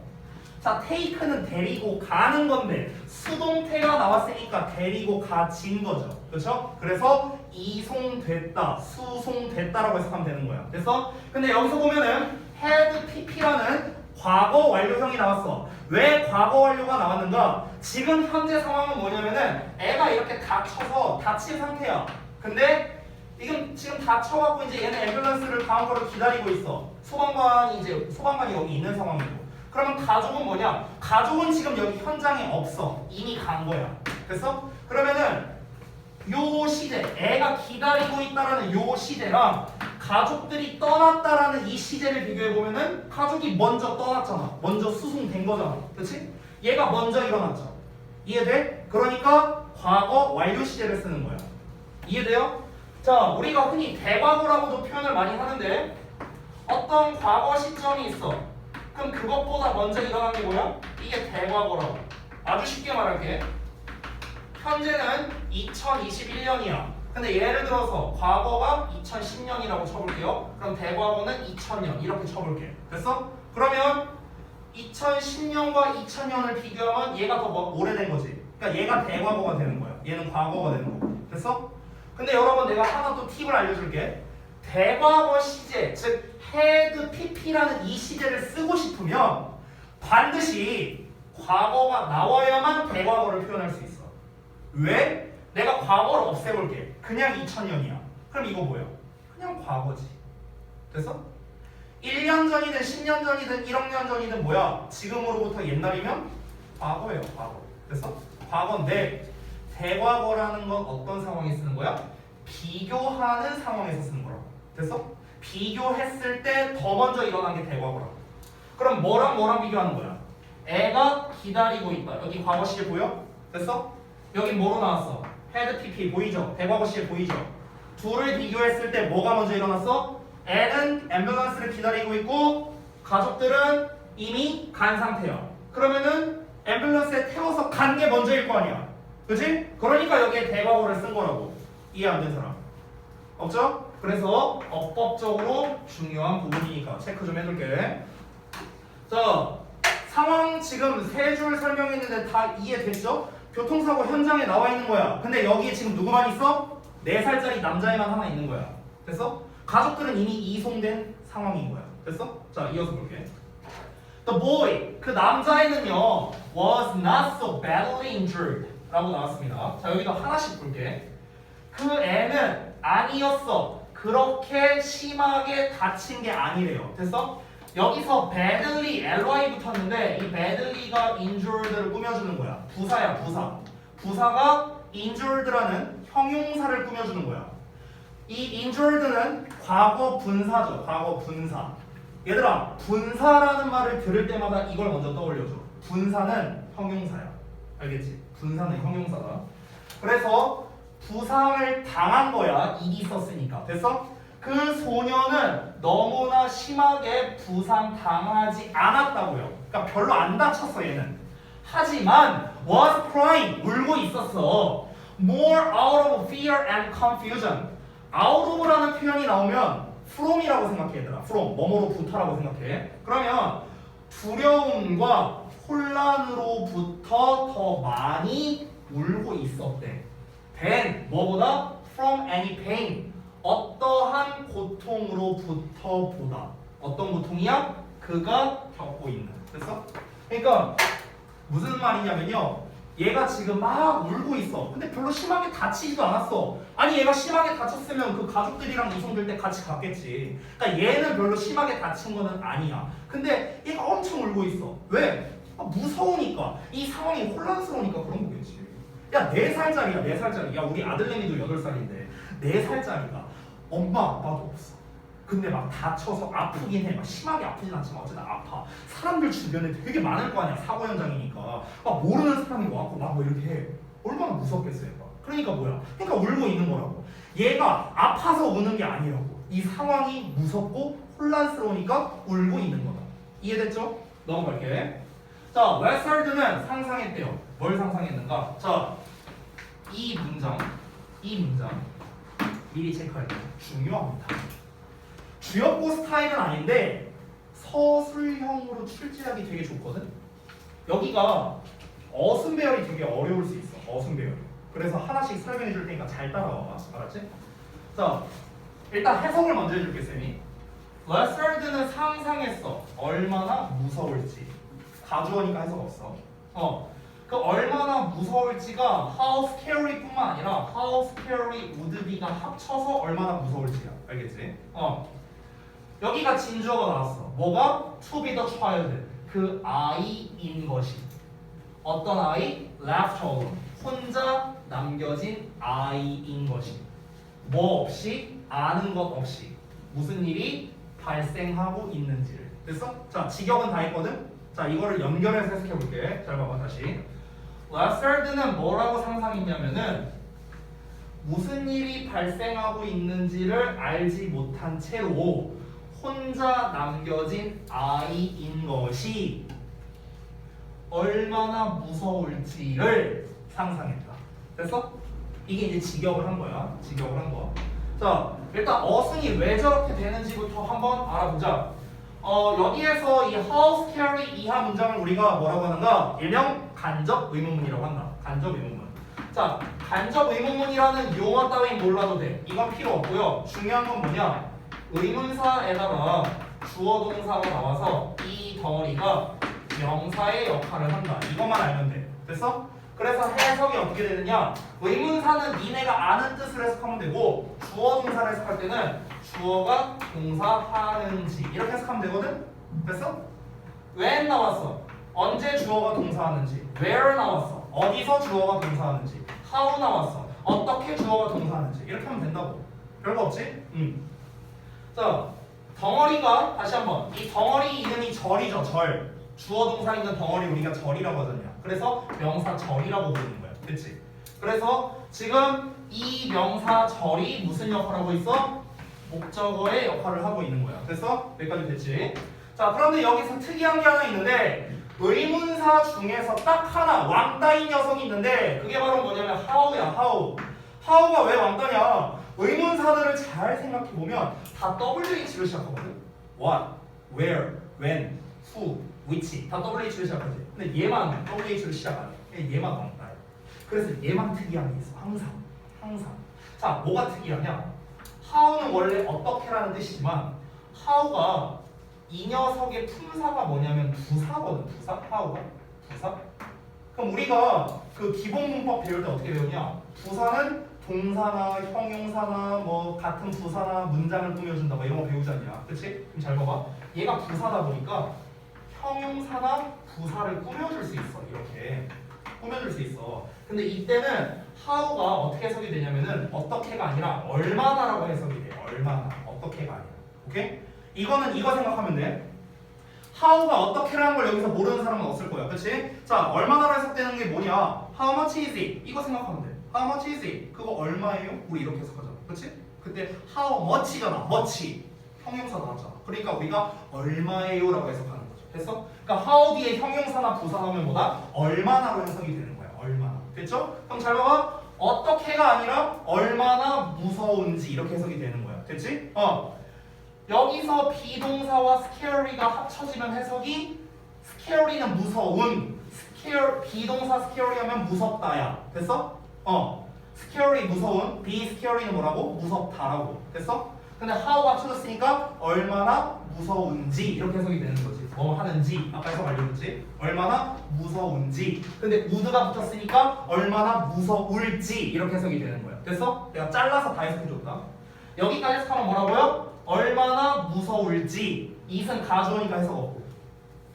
자, take는 데리고 가는 건데 수동태가 나왔으니까 데리고 가진 거죠. 그렇죠? 그래서 이송됐다, 수송됐다라고 해석하면 되는 거야. 됐어? 근데 여기서 보면은 had pp라는 과거 완료형이 나왔어. 왜 과거 완료가 나왔는가? 지금 현재 상황은 뭐냐면은 애가 이렇게 다쳐서 다친 상태야. 근데 지금 다쳐갖고 이제 얘는 앰뷸런스를 다음 거를 기다리고 있어. 소방관이 여기 있는 상황이고. 그러면 가족은 뭐냐? 가족은 지금 여기 현장에 없어. 이미 간 거야. 됐어? 그러면은 요 시제, 애가 기다리고 있다라는 요 시제랑 가족들이 떠났다라는 이 시제를 비교해 보면은 가족이 먼저 떠났잖아. 먼저 수송된 거잖아. 그렇지? 얘가 먼저 일어났죠. 이해돼? 그러니까 과거 완료 시제를 쓰는 거야. 이해돼요? 자, 우리가 흔히 대과거라고도 표현을 많이 하는데 어떤 과거 시점이 있어. 그럼 그것보다 먼저 일어난 게 뭐야? 이게 대과거라고. 아주 쉽게 말할게. 현재는 2021년이야. 근데 예를 들어서 과거가 2010년이라고 쳐볼게요. 그럼 대과거는 2000년 이렇게 쳐볼게. 됐어? 그러면 2010년과 2000년을 비교하면 얘가 더 오래된 거지. 그러니까 얘가 대과거가 되는 거야. 얘는 과거가 되는 거고. 됐어? 근데 여러분 내가 하나 또 팁을 알려줄게. 대과거 시제, 즉 had pp라는 이 시제를 쓰고 싶으면 반드시 과거가 나와야만 대과거를 표현할 수 있어. 왜? 내가 과거를 없애볼게. 그냥 2000년이야. 그럼 이거 뭐야? 그냥 과거지. 됐어? 1년 전이든 10년 전이든 1억 년 전이든 뭐야? 지금으로부터 옛날이면 과거예요. 과거. 됐어? 과거인데 대과거라는 건 어떤 상황에 쓰는 거야? 비교하는 상황에서 쓰는 거라고. 됐어? 비교했을 때 더 먼저 일어난 게 대과거라고. 그럼 뭐랑 뭐랑 비교하는 거야? 애가 기다리고 있다. 여기 과거 시제 보여? 됐어? 여기 뭐로 나왔어? had PP 보이죠? 대과거 시제 보이죠? 둘을 비교했을 때 뭐가 먼저 일어났어? 애는 앰뷸런스를 기다리고 있고 가족들은 이미 간 상태야. 그러면은 앰뷸런스에 태워서 간 게 먼저일 거 아니야. 그치? 그러니까 여기에 대과거를 쓴 거라고. 이해 안 된 사람? 없죠? 그래서 어법적으로 중요한 부분이니까 체크 좀 해둘게. 자, 상황 지금 세 줄 설명했는데 다 이해됐죠? 교통사고 현장에 나와 있는 거야. 근데 여기에 지금 누구만 있어? 4살짜리 남자애만 하나 있는 거야. 됐어? 가족들은 이미 이송된 상황인 거야. 됐어? 자, 이어서 볼게. The boy, 그 남자애는요 was not so badly injured 라고 나왔습니다. 자, 여기도 하나씩 볼게. 그 애는 아니었어. 그렇게 심하게 다친 게 아니래요. 됐어? 여기서 badly, ly 붙었는데 이 badly가 injured를 꾸며주는 거야. 부사야, 부사. 부사가 injured라는 형용사를 꾸며주는 거야. 이 injured는 과거 분사죠. 과거 분사. 얘들아, 분사라는 말을 들을 때마다 이걸 먼저 떠올려줘. 분사는 형용사야. 알겠지? 분사는 형용사다. 그래서 부상을 당한 거야. 이기 썼으니까. 됐어? 그 소녀는 너무나 심하게 부상당하지 않았다고요. 그러니까 별로 안 다쳤어 얘는. 하지만 was crying, 울고 있었어. More out of fear and confusion. out of라는 표현이 나오면 from이라고 생각해 얘들아. from, 뭐뭐로부터라고 생각해. 그러면 두려움과 혼란으로부터 더 많이 울고 있었대. than, 뭐보다? from any pain. 어떠한 고통으로부터 보다. 어떤 고통이야? 그가 겪고 있는. 됐어? 그러니까 무슨 말이냐면요. 얘가 지금 막 울고 있어. 근데 별로 심하게 다치지도 않았어. 아니 얘가 심하게 다쳤으면 그 가족들이랑 이송될 때 같이 갔겠지. 그러니까 얘는 별로 심하게 다친 거는 아니야. 근데 얘가 엄청 울고 있어. 왜? 무서우니까. 이 상황이 혼란스러우니까 그런 거겠지. 야 4살짜리야 4살짜리. 야 우리 아들내미도 8살인데 4살짜리가 엄마 아빠도 없어. 근데 막 다쳐서 아프긴 해. 막 심하게 아프진 않지만 어쨌든 아파. 사람들 주변에 되게 많을 거 아니야. 사고 현장이니까. 막 모르는 사람이 와갖고 막 뭐 이렇게 해. 얼마나 무섭겠어 얘가. 그러니까 뭐야? 그러니까 울고 있는 거라고. 얘가 아파서 우는 게 아니라고. 이 상황이 무섭고 혼란스러우니까 울고 있는 거다. 이해됐죠? 넘어갈게. 자, 웨스터드는 상상했대요. 뭘 상상했는가? 자, 이 문장 미리 체크할 때 중요합니다. 주역고 스타일은 아닌데 서술형으로 출제하기 되게 좋거든. 여기가 어순 배열이 되게 어려울 수 있어. 어순 배열. 그래서 하나씩 설명해 줄 테니까 잘 따라와봐. 알았지? 자, 일단 해석을 먼저 해줄게 쌤이. 레서드는 상상했어. 얼마나 무서울지. 가주어니까 해석 없어. 그 얼마나 무서울지가 how scary뿐만 아니라 how scary would be가 합쳐서 얼마나 무서울지야. 알겠지? 여기가 진주어가 나왔어. 뭐가? to be the child. 그 아이인 것이. 어떤 아이? left alone. 혼자 남겨진 아이인 것이. 뭐 없이? 아는 것 없이. 무슨 일이 발생하고 있는지를. 됐어? 자, 직역은 다 했거든? 자, 이거를 연결해서 해석해볼게. 잘 봐봐, 다시. 레서드는 뭐라고 상상했냐면은 무슨 일이 발생하고 있는지를 알지 못한 채로 혼자 남겨진 아이인 것이 얼마나 무서울지를 상상했다. 됐어? 이게 이제 직역을 한 거야. 직역을 한 거. 자, 일단 어순이 왜 저렇게 되는지부터 한번 알아보자. 여기에서 이 how scary 이하 문장을 우리가 뭐라고 하는가? 일명 간접 의문문이라고 한다. 간접 의문문. 자, 간접 의문문이라는 용어 따윈 몰라도 돼. 이건 필요 없고요. 중요한 건 뭐냐? 의문사에다가 주어 동사가 나와서 이 덩어리가 명사의 역할을 한다. 이것만 알면 돼. 됐어? 그래서 해석이 어떻게 되느냐? 의문사는 니네가 아는 뜻을 해석하면 되고 주어 동사를 해석할 때는 주어가 동사하는지 이렇게 해석하면 되거든? 됐어? when 나왔어. 언제 주어가 동사하는지. where 나왔어. 어디서 주어가 동사하는지. how 나왔어. 어떻게 주어가 동사하는지. 이렇게 하면 된다고. 별거 없지? 자, 덩어리가 다시 한번 이 덩어리 이름이 절이죠. 절. 주어 동사 있는 덩어리 우리가 절이라고 하잖아요. 그래서 명사 절이라고 부르는 거야. 그치? 그래서 지금 이 명사 절이 무슨 역할을 하고 있어? 목적어의 역할을 하고 있는 거야. 그래서 여기까지 됐지? 자, 그런데 여기서 특이한 게 하나 있는데 의문사 중에서 딱 하나 왕따인 녀석이 있는데 그게 바로 뭐냐면 how야. how가 왜 왕따냐? 의문사들을 잘 생각해보면 다 WH로 시작하거든. What, where, when, who, which 다 WH로 시작하지. 근데 얘만 WH로 시작 안 해. 얘만 왕따야. 그래서 얘만 특이한 게 있어. 항상. 자, 뭐가 특이하냐? how는 원래 어떻게라는 뜻이지만 how가 이 녀석의 품사가 뭐냐면 부사거든. how가 부사. 그럼 우리가 그 기본 문법 배울 때 어떻게 배우냐? 부사는 동사나 형용사나 뭐 같은 부사나 문장을 꾸며준다 뭐 이런 거 배우지 않냐? 그치? 그럼 잘 봐봐. 얘가 부사다 보니까 형용사나 부사를 꾸며줄 수 있어. 이렇게 꾸며줄 수 있어. 근데 이때는 how가 어떻게 해석이 되냐면은 어떻게가 아니라 얼마나라고 해석이 돼. 얼마나. 어떻게가 아니라. 오케이? 이거는 이거 생각하면 돼. how가 어떻게라는 걸 여기서 모르는 사람은 없을 거야. 그치? 자, 얼마나로 해석되는 게 뭐냐? How much is it? 이거 생각하면 돼. How much is it? 그거 얼마예요? 우리 이렇게 해석하잖아. 그치? 그때 how much잖아. much. 형용사 나왔잖아. 그러니까 우리가 얼마예요? 라고 해석하는 거죠. 됐어? 그러니까 how 뒤에 형용사나 부사 나오면 뭐다? 얼마나로 해석이 되는 거야. 얼마나. 됐죠? 그럼 잘 봐봐. 어떻게가 아니라 얼마나 무서운지 이렇게 해석이 되는 거야. 됐지? 여기서 비동사와 scary가 합쳐지면 해석이 scary는 무서운, 비동사 scary 하면 무섭다야. 됐어? scary 무서운, be scary는 뭐라고? 무섭다라고. 됐어? 근데 how가 합쳐졌으니까 얼마나 무서운지 이렇게 해석이 되는 거지. 뭐 하는지 아까 해석 알려줬지? 얼마나 무서운지. 근데 would가 붙었으니까 얼마나 무서울지 이렇게 해석이 되는 거야. 됐어? 내가 잘라서 다 해석해줬다. 여기까지 해석하면 뭐라고요? 얼마나 무서울지. it은 가주어니까 해석 없고.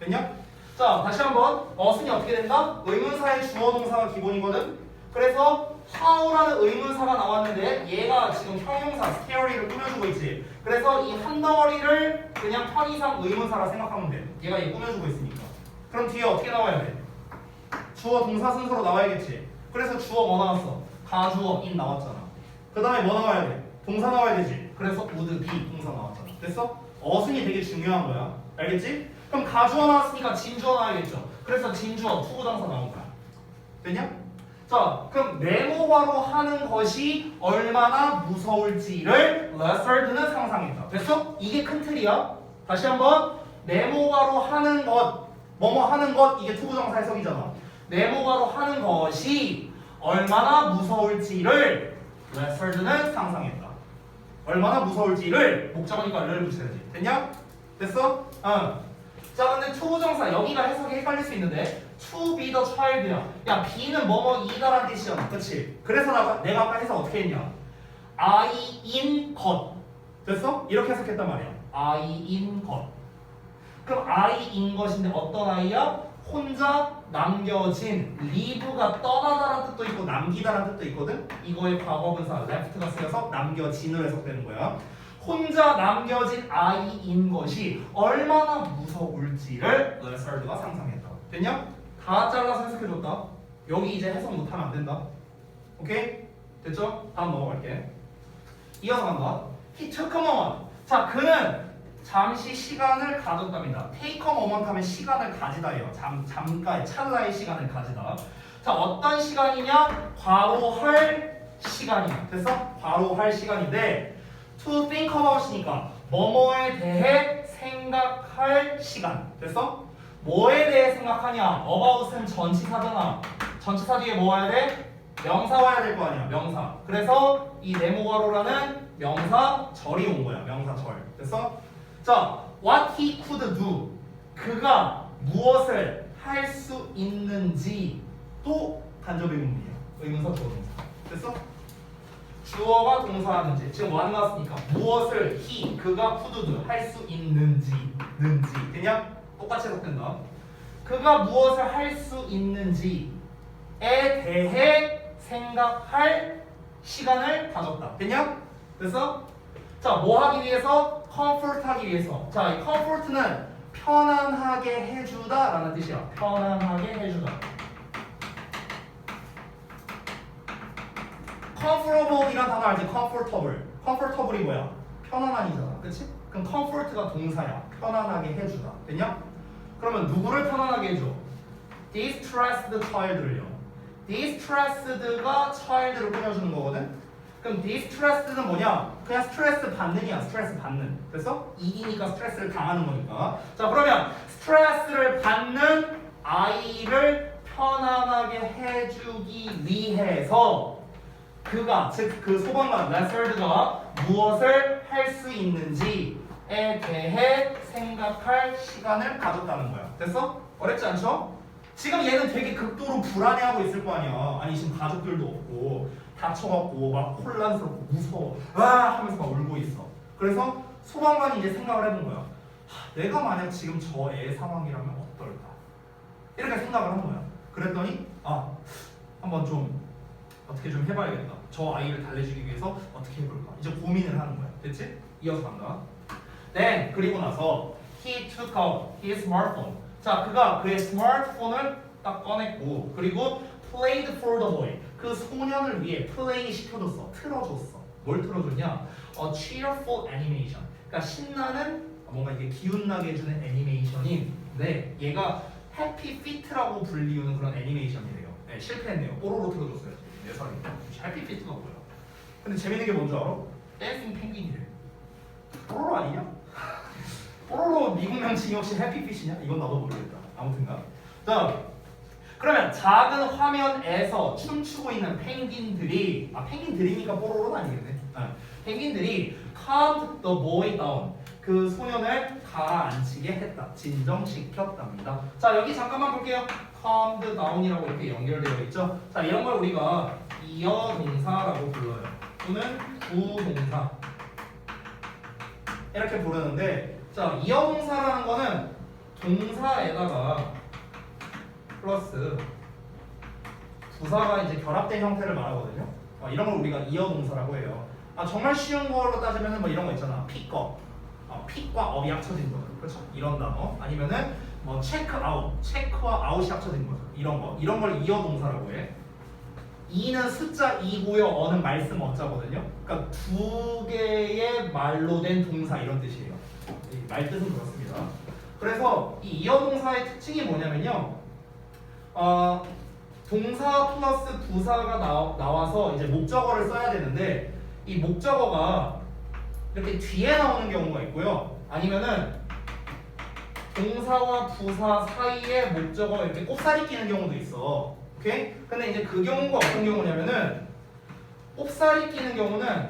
됐냐? 자, 다시 한번 어순이 어떻게 된다? 의문사의 주어 동사가 기본이거든. 그래서 how라는 의문사가 나왔는데 얘가 지금 형용사 scary를 꾸며주고 있지. 그래서 이 한 덩어리를 그냥 편의상 의문사라 생각하면 돼. 얘가 얘 꾸며주고 있으니까. 그럼 뒤에 어떻게 나와야 돼? 주어 동사 순서로 나와야겠지. 그래서 주어 뭐 나왔어? 가주어 in 나왔잖아. 그 다음에 뭐 나와야 돼? 동사 나와야 되지. 그래서 would be 동사 나왔잖아. 됐어? 어순이 되게 중요한 거야. 알겠지? 그럼 가주어 나왔으니까 진주어 나와야겠죠. 그래서 진주어 투부정사 나온 거야. 됐냐? 자, 그럼 네모가로 하는 것이 얼마나 무서울지를 레서드는 상상했다. 됐어? 이게 큰 틀이야. 다시 한번 네모가로 하는 것, 뭐뭐 하는 것, 이게 투부정사 해석이잖아. 네모가로 하는 것이 얼마나 무서울지를 레서드는 상상했다. 얼마나 무서울지를 목적어니까 를 붙여야지. 됐냐? 됐어? 자, 근데 투부정사 여기가 해석이 헷갈릴 수 있는데 to be the child야. 야, be는 뭐뭐이다라는 뜻이잖아. 그치? 그래서 내가 아까 해석 어떻게 했냐? I인 것. 됐어? 이렇게 해석했단 말이야. I인 것. 그럼 I인 것인데 어떤 아이야? 혼자 남겨진. leave가 떠나다라는 뜻도 있고 남기다라는 뜻도 있거든. 이거의 과거분사 left가 쓰여서 남겨진으로 해석되는 거야. 혼자 남겨진 아이인 것이 얼마나 무서울지를 레서드가 상상했다. 됐냐? 다 잘라서 해석해줬다. 여기 이제 해석 못하면 안 된다. 오케이? 됐죠? 다음 넘어갈게. 이어서 간다. He took a moment. 자, 그는 잠시 시간을 가졌답니다. take a moment 하면 시간을 가지다예요. 잠깐, 찰나의 시간을 가지다. 자, 어떤 시간이냐? 바로 할 시간이야. 됐어? 바로 할 시간인데 to think about이니까 뭐뭐에 대해 생각할 시간. 됐어? 뭐에 대해 생각하냐? about은 전치사잖아. 전치사 뒤에 뭐 와야 돼? 명사 와야 될 거 아니야. 명사. 그래서 이 네모가로라는 명사 절이 온 거야. 명사 절. 됐어? 자, what he could do. 그가 무엇을 할 수 있는지 또 간접 의문이야. 의문사 주어 동사. 됐어? 주어가 동사하는지 지금 what 나왔으니까 무엇을 he 그가 could 할 수 있는지 되냐? 똑같이 해석된다. 그가 무엇을 할 수 있는지 대해 생각할 시간을 가졌다. 됐냐? 됐어? 자, 뭐 하기 위해서? comfort 하기 위해서. 자, 이 comfort는 편안하게 해주다 라는 뜻이야. 편안하게 해주다. comfortable 이란 단어 알지? comfortable. comfortable이 뭐야? 편안한이잖아. 그치? 그럼 comfort가 동사야. 편안하게 해주다. 됐냐? 그러면 누구를 편안하게 해줘? distressed child를요. distressed가 child를 꾸며주는 거거든? 그럼 distressed는 뭐냐? 그냥 스트레스 받는이야. 스트레스 받는. 됐어? 이기니까 스트레스를 당하는 거니까. 자, 그러면 스트레스를 받는 아이를 편안하게 해주기 위해서 그가, 즉 그 소방관 레서드가 무엇을 할 수 있는지에 대해 생각할 시간을 가졌다는 거야. 됐어? 어렵지 않죠? 지금 얘는 되게 극도로 불안해하고 있을 거 아니야. 아니 지금 가족들도 없고 다쳐갖고 막 혼란스럽고 무서워 와 하면서 막 울고 있어. 그래서 소방관이 이제 생각을 해본 거야. 내가 만약 지금 저 애 상황이라면 어떨까? 이렇게 생각을 한 거야. 그랬더니 한번 좀 어떻게 좀 해봐야겠다. 저 아이를 달래주기 위해서 어떻게 해볼까? 이제 고민을 하는 거야. 됐지? 이어서 간다. Then 그리고 나서 he took out his smartphone. 자, 그가 그의 스마트폰을 딱 꺼냈고 그리고 played for the boy. 그 소년을 위해 플레이 시켜줬어. 틀어줬어. 뭘 틀어줬냐? cheerful animation. 그러니까 신나는 뭔가 이게 기운나게 해주는 애니메이션인데 얘가 해피 피트라고 불리우는 그런 애니메이션이래요. 네, 실패했네요. 뽀로로 틀어줬어요. 내 사람이 해피 피트가 뭐야? 근데 재밌는 게 뭔지 알아? 댄싱 펭귄이래. 뽀로로 아니냐? 뽀로로 미국 명칭이 혹시 해피피시냐? 이건 나도 모르겠다. 아무튼가. 자, 그러면 작은 화면에서 춤추고 있는 펭귄들이 펭귄들이니까 뽀로로는 아니겠네. 펭귄들이 calmed the boy down. 그 소년을 가라앉히게 했다. 진정시켰답니다. 자, 여기 잠깐만 볼게요. calmed down이라고 이렇게 연결되어 있죠. 자, 이런 걸 우리가 이어동사라고 불러요. 또는 부동사 이렇게 부르는데, 자, 이어동사라는 거는 동사에다가 플러스 부사가 이제 결합된 형태를 말하거든요. 이런 걸 우리가 이어동사라고 해요. 정말 쉬운 걸로 따지면 뭐 이런 거 있잖아. 픽과 업이 합쳐진 거, 그렇죠? 이런 단어. 아니면은 뭐 체크아웃, 체크와 아웃이 합쳐진 거죠. 이런 거, 이런 걸 이어동사라고 해. 이는 숫자 2고요. 어는 말씀 어자거든요. 그러니까 두 개의 말로 된 동사 이런 뜻이에요. 말 뜻은 그렇습니다. 그래서 이 이어동사의 특징이 뭐냐면요. 동사 플러스 부사가 나와서 이제 목적어를 써야 되는데 이 목적어가 이렇게 뒤에 나오는 경우가 있고요. 아니면은 동사와 부사 사이에 목적어가 이렇게 꼽사리 끼는 경우도 있어. 오케이? 근데 이제 그 경우가 어떤 경우냐면은 꼽사리 끼는 경우는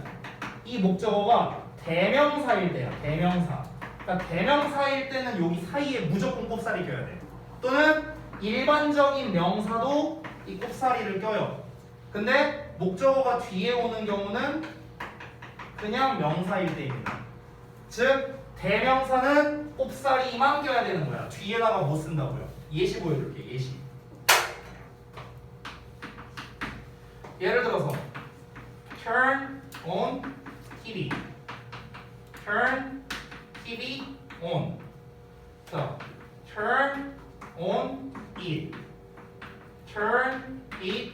이 목적어가 대명사일 때야. 대명사. 그러니까 대명사일 때는 여기 사이에 무조건 꼽사리 껴야 돼. 또는 일반적인 명사도 이 꼽사리를 껴요. 근데 목적어가 뒤에 오는 경우는 그냥 명사일 때입니다. 즉 대명사는 꼽사리만 껴야 되는 거야. 뒤에다가 못 쓴다고요. 예시 보여줄게. 예시. 예를 들어서 turn on TV. turn TV on. 자, turn on it. turn it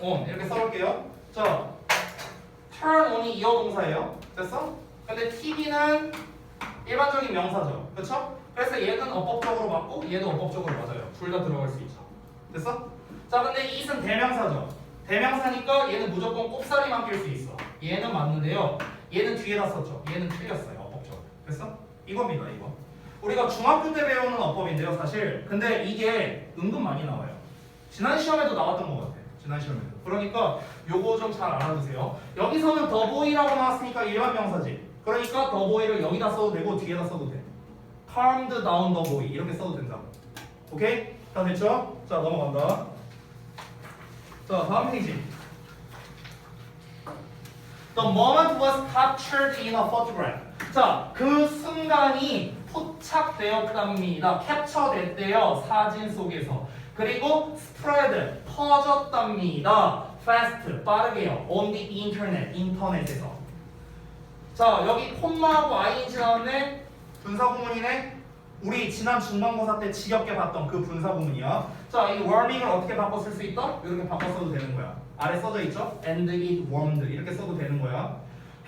on. 이렇게 써볼게요. 자, turn on이 이어동사예요. 됐어? 근데 TV는 일반적인 명사죠. 그렇죠? 그래서 얘는 어법적으로 맞고 얘도 어법적으로 맞아요. 둘 다 들어갈 수 있죠. 됐어? 자, 근데 it은 대명사죠. 대명사니까 얘는 무조건 꼽사리만 낄 수 있어. 얘는 맞는데요. 얘는 뒤에다 썼죠. 얘는 틀렸어요. 어법적으로. 됐어? 이겁니다. 이거. 우리가 중학교 때 배우는 어법인데요. 사실. 근데 이게 은근 많이 나와요. 지난 시험에도 나왔던 것 같아. 지난 시험에도. 그러니까 요거 좀 잘 알아두세요. 여기서는 더 보이라고 나왔으니까 일반 명사지. 그러니까 더 보이를 여기다 써도 되고 뒤에다 써도 돼. calmed down the boy 이렇게 써도 된다. 오케이? 다 됐죠? 자, 넘어간다. 자, 다음 페이지. The moment was captured in a photograph. 자, 그 순간이 포착되었답니다. 캡처됐대요. 사진 속에서. 그리고 spread, 퍼졌답니다. fast 빠르게요. on the internet 인터넷에서. 자 여기 콤마하고 ing 나왔네. 분사구문이네. 우리 지난 중간고사 때 지겹게 봤던 그 분사구문이야. 자 이 warming을 어떻게 바꿔 쓸 수 있다? 이렇게 바꿔 써도 되는 거야. 아래 써져 있죠? and it warmed 이렇게 써도 되는 거야.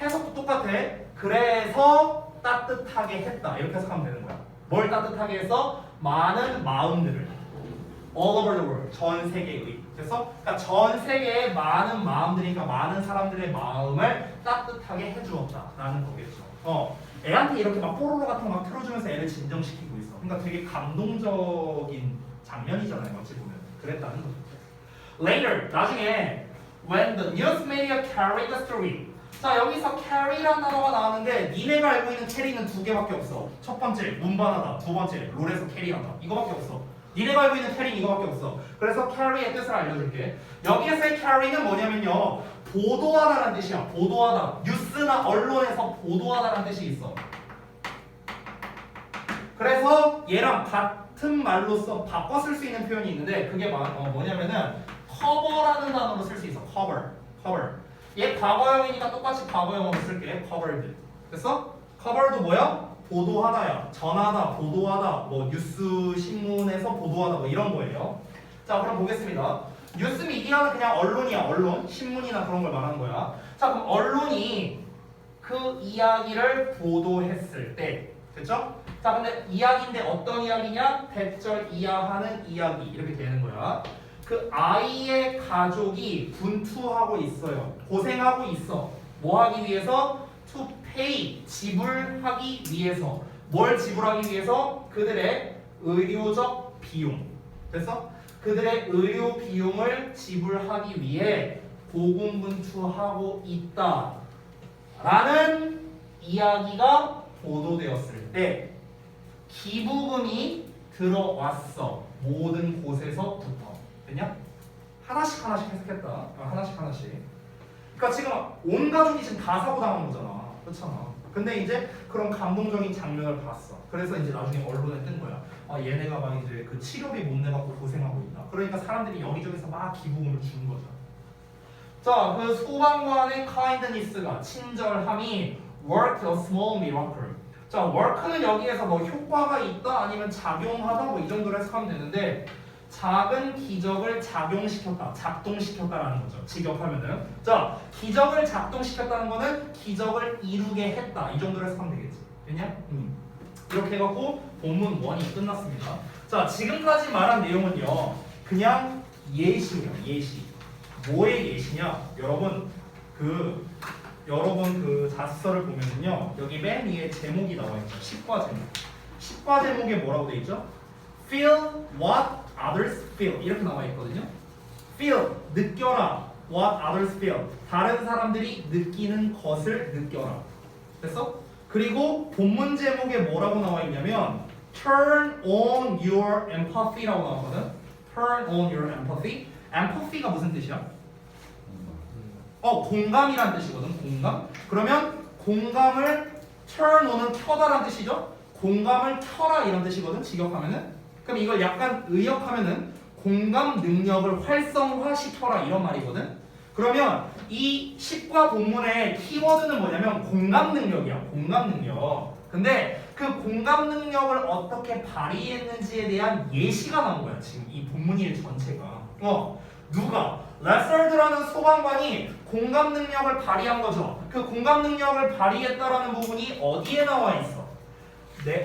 해석도 똑같아. 그래서 따뜻하게 했다 이렇게 해석하면 되는 거야. 뭘 따뜻하게 해서? 많은 마음들을 all over the world 전 세계의 그래서 그러니까 전 세계의 많은 마음들이니까 많은 사람들의 마음을 따뜻하게 해주었다라는 거겠죠. 애한테 이렇게 막 뽀로로 같은 거 막 틀어주면서 애를 진정시키고 있어. 그러니까 되게 감동적인 장면이잖아요. 어찌 보면 그랬다는 거죠. Later 나중에 when the news media carried the story. 자 여기서 carry라는 단어가 나왔는데 니네가 알고 있는 캐리는 두 개밖에 없어. 첫 번째 운반하다, 두 번째 롤에서 캐리하다 이거밖에 없어. 니네가 알고 있는 캐리는 이거밖에 없어. 그래서 carry의 뜻을 알려줄게. 여기에서의 carry는 뭐냐면요 보도하다라는 뜻이야. 보도하다. 뉴스나 언론에서 보도하다라는 뜻이 있어. 그래서 얘랑 같은 말로써 바꿔 쓸 수 있는 표현이 있는데 그게 뭐냐면은 cover라는 단어로 쓸 수 있어. cover. 얘 과거형이니까 똑같이 과거형으로 쓸게. covered. 됐어? cover도 뭐야? 보도하다야. 전하다, 보도하다, 뭐 뉴스 신문에서 보도하다 뭐 이런 거예요. 자, 그럼 보겠습니다. 뉴스 미디어는 그냥 언론이야. 언론, 신문이나 그런 걸 말하는 거야. 자, 그럼 언론이 그 이야기를 보도했을 때, 됐죠? 자, 근데 이야기인데 어떤 이야기냐? 대절 이하하는 이야기 이렇게 되는 거야. 그 아이의 가족이 분투하고 있어요. 고생하고 있어. 뭐 하기 위해서? To pay, 지불하기 위해서. 뭘 지불하기 위해서? 그들의 의료적 비용. 됐어? 그들의 의료 비용을 지불하기 위해 고군분투하고 있다. 라는 이야기가 보도되었을 때 기부금이 들어왔어. 모든 곳에서부터. 됐냐? 하나씩 해석했다. 하나씩. 그러니까 지금 온 가족이 지금 다 사고 당한 거잖아. 그렇잖아. 근데 이제 그런 감동적인 장면을 봤어. 그래서 이제 나중에 언론에 뜬 거야. 얘네가 막 이제 그 치료비 못 내갖고 고생하고 있다. 그러니까 사람들이 여기저기서 막 기부금을 주는 거죠. 자, 그 소방관의 kindness가 친절함이 worked a small miracle. 자, work는 여기에서 뭐 효과가 있다 아니면 작용하다 뭐 이 정도로 해석하면 되는데 작은 기적을 작동시켰다라는 거죠. 직역하면은. 자, 기적을 작동시켰다는 거는 기적을 이루게 했다. 이 정도로 해석하면 되겠지. 됐냐? 이렇게 해갖고 본문 1이 끝났습니다. 자, 지금까지 말한 내용은요. 그냥 예시예요. 예시. 뭐의 예시냐? 여러분 그 자습서를 보면은요. 여기 맨 위에 제목이 나와 있죠. 10과 제목. 10과 제목에 뭐라고 돼 있죠? Feel what others feel 이렇게 나와 있거든요. Feel 느껴라. What others feel 다른 사람들이 느끼는 것을 느껴라. 됐어? 그리고 본문 제목에 뭐라고 나와 있냐면 Turn on your empathy라고 나오거든. Turn on your empathy. empathy가 무슨 뜻이야? 공감이란 뜻이거든. 공감. 그러면 공감을 turn on은 켜다란 뜻이죠. 공감을 켜라 이런 뜻이거든. 직역하면은. 그럼 이걸 약간 의역하면은 공감 능력을 활성화시켜라 이런 말이거든. 그러면 이 10과 본문의 키워드는 뭐냐면 공감 능력이야. 공감 능력. 근데 그 공감 능력을 어떻게 발휘했는지에 대한 예시가 나온 거야. 지금 이 본문일 전체가. 누가? 레서드라는 소방관이 공감 능력을 발휘한 거죠. 그 공감 능력을 발휘했다라는 부분이 어디에 나와 있어?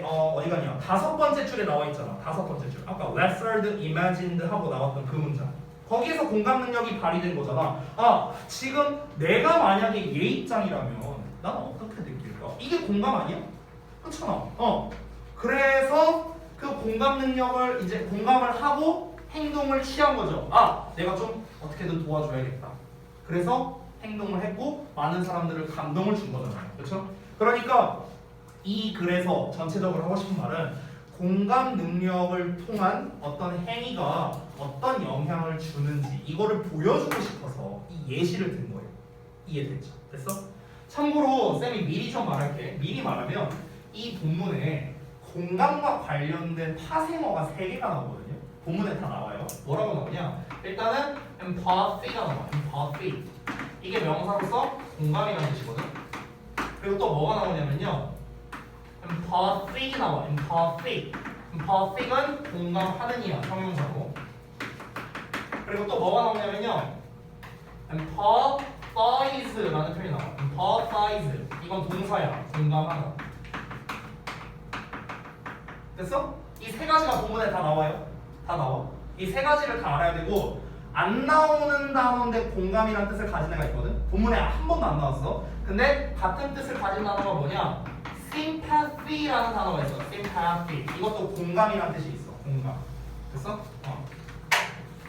어디 가냐? 5번째 줄에 나와 있잖아. 5번째 줄. 아까 Lessard imagined 하고 나왔던 그 문장. 거기에서 공감 능력이 발휘된 거잖아. 지금 내가 만약에 얘 입장이라면 나는 어떻게 느낄까? 이게 공감 아니야? 그렇잖아. 그래서 그 공감 능력을 이제 공감을 하고 행동을 취한 거죠. 내가 좀 어떻게든 도와줘야겠다. 그래서 행동을 했고 많은 사람들을 감동을 준 거잖아요. 그렇죠? 그러니까 이 글에서 전체적으로 하고 싶은 말은 공감 능력을 통한 어떤 행위가 어떤 영향을 주는지 이거를 보여주고 싶어서 이 예시를 든 거예요. 이해됐죠? 됐어? 참고로 쌤이 미리 좀 말할게. 미리 말하면 이 본문에 공감과 관련된 파생어가 3개가 나오거든요. 본문에 다 나와요. 뭐라고 나오냐? 일단은 empathy가 나와. empathy. 이게 명사로서 공감이라는 뜻이거든. 그리고 또 뭐가 나오냐면요. empathy 나와. empathy. empathy는 공감하는 이야. 형용사로. 그리고 또 뭐가 나오냐면요. empathize라는 표현이 나와. empathize. 이건 동사야. 공감하다. 됐어? 이 세 가지가 본문에 다 나와요. 다 나와. 이 세 가지를 다 알아야 되고 안 나오는 단어인데 공감이라는 뜻을 가진 애가 있거든. 본문에 한 번도 안 나왔어. 근데 같은 뜻을 가진 단어가 뭐냐? sympathy라는 단어가 있어. sympathy. 이것도 공감이라는 뜻이 있어. 공감. 됐어?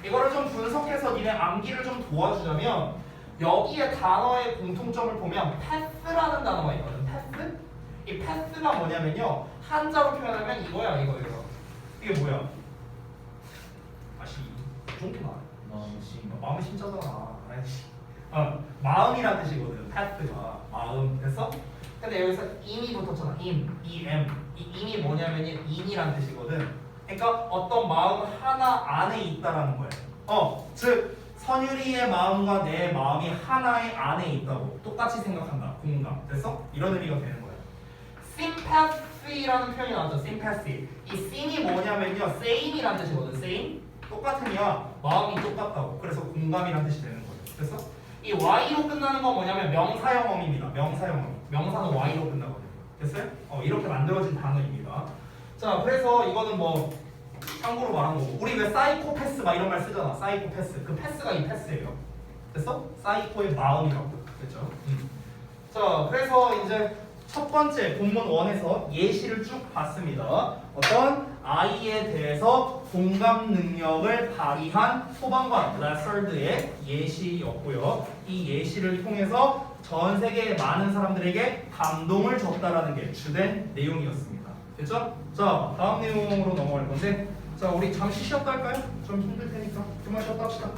이거를 좀 분석해서 니네 암기를 좀 도와주자면 여기에 단어의 공통점을 보면 패스라는 단어가 있거든. 패스? 이 패스가 뭐냐면요. 한자로 표현하면 이거야. 이거. 이게 뭐야? 아씨, 쫑구나. 마음이 심자잖아. 아이씨. 마음이란 뜻이거든. 패스가 마음. 됐어? 근데 여기서 임이 붙었잖아. 임. 이 임이 뭐냐면 인이란 뜻이거든. 그러니까 어떤 마음 하나 안에 있다라는 거예요. 즉 선율이의 마음과 내 마음이 하나의 안에 있다고 똑같이 생각한다. 공감. 됐어? 이런 의미가 되는 거예요. sympathy라는 표현이 나왔죠. sympathy. 이 sy이 뭐냐면요. same이란 뜻이거든. same. 똑같으냐 마음이 똑같다고. 그래서 공감이란 뜻이 되는 거예요. 됐어? 이 y로 끝나는 건 뭐냐면 명사형어입니다. 명사형어. 명사는 y로 끝나거든요. 됐어요? 이렇게 만들어진 단어입니다. 자, 그래서 이거는 뭐 참고로 말한 거고. 우리 왜 사이코패스 막 이런 말 쓰잖아. 사이코패스. 그 패스가 이 패스예요. 됐어? 사이코의 마음이라고. 됐죠? 자, 그래서 이제 첫 번째 본문 1에서 예시를 쭉 봤습니다. 어떤 아이에 대해서 공감 능력을 발휘한 소방관 레서드의 예시였고요. 이 예시를 통해서 전 세계의 많은 사람들에게 감동을 줬다라는 게 주된 내용이었습니다. 됐죠? 자, 다음 내용으로 넘어갈 건데, 자, 우리 잠시 쉬었다 할까요? 좀 힘들 테니까 좀만 쉬었다 합시다.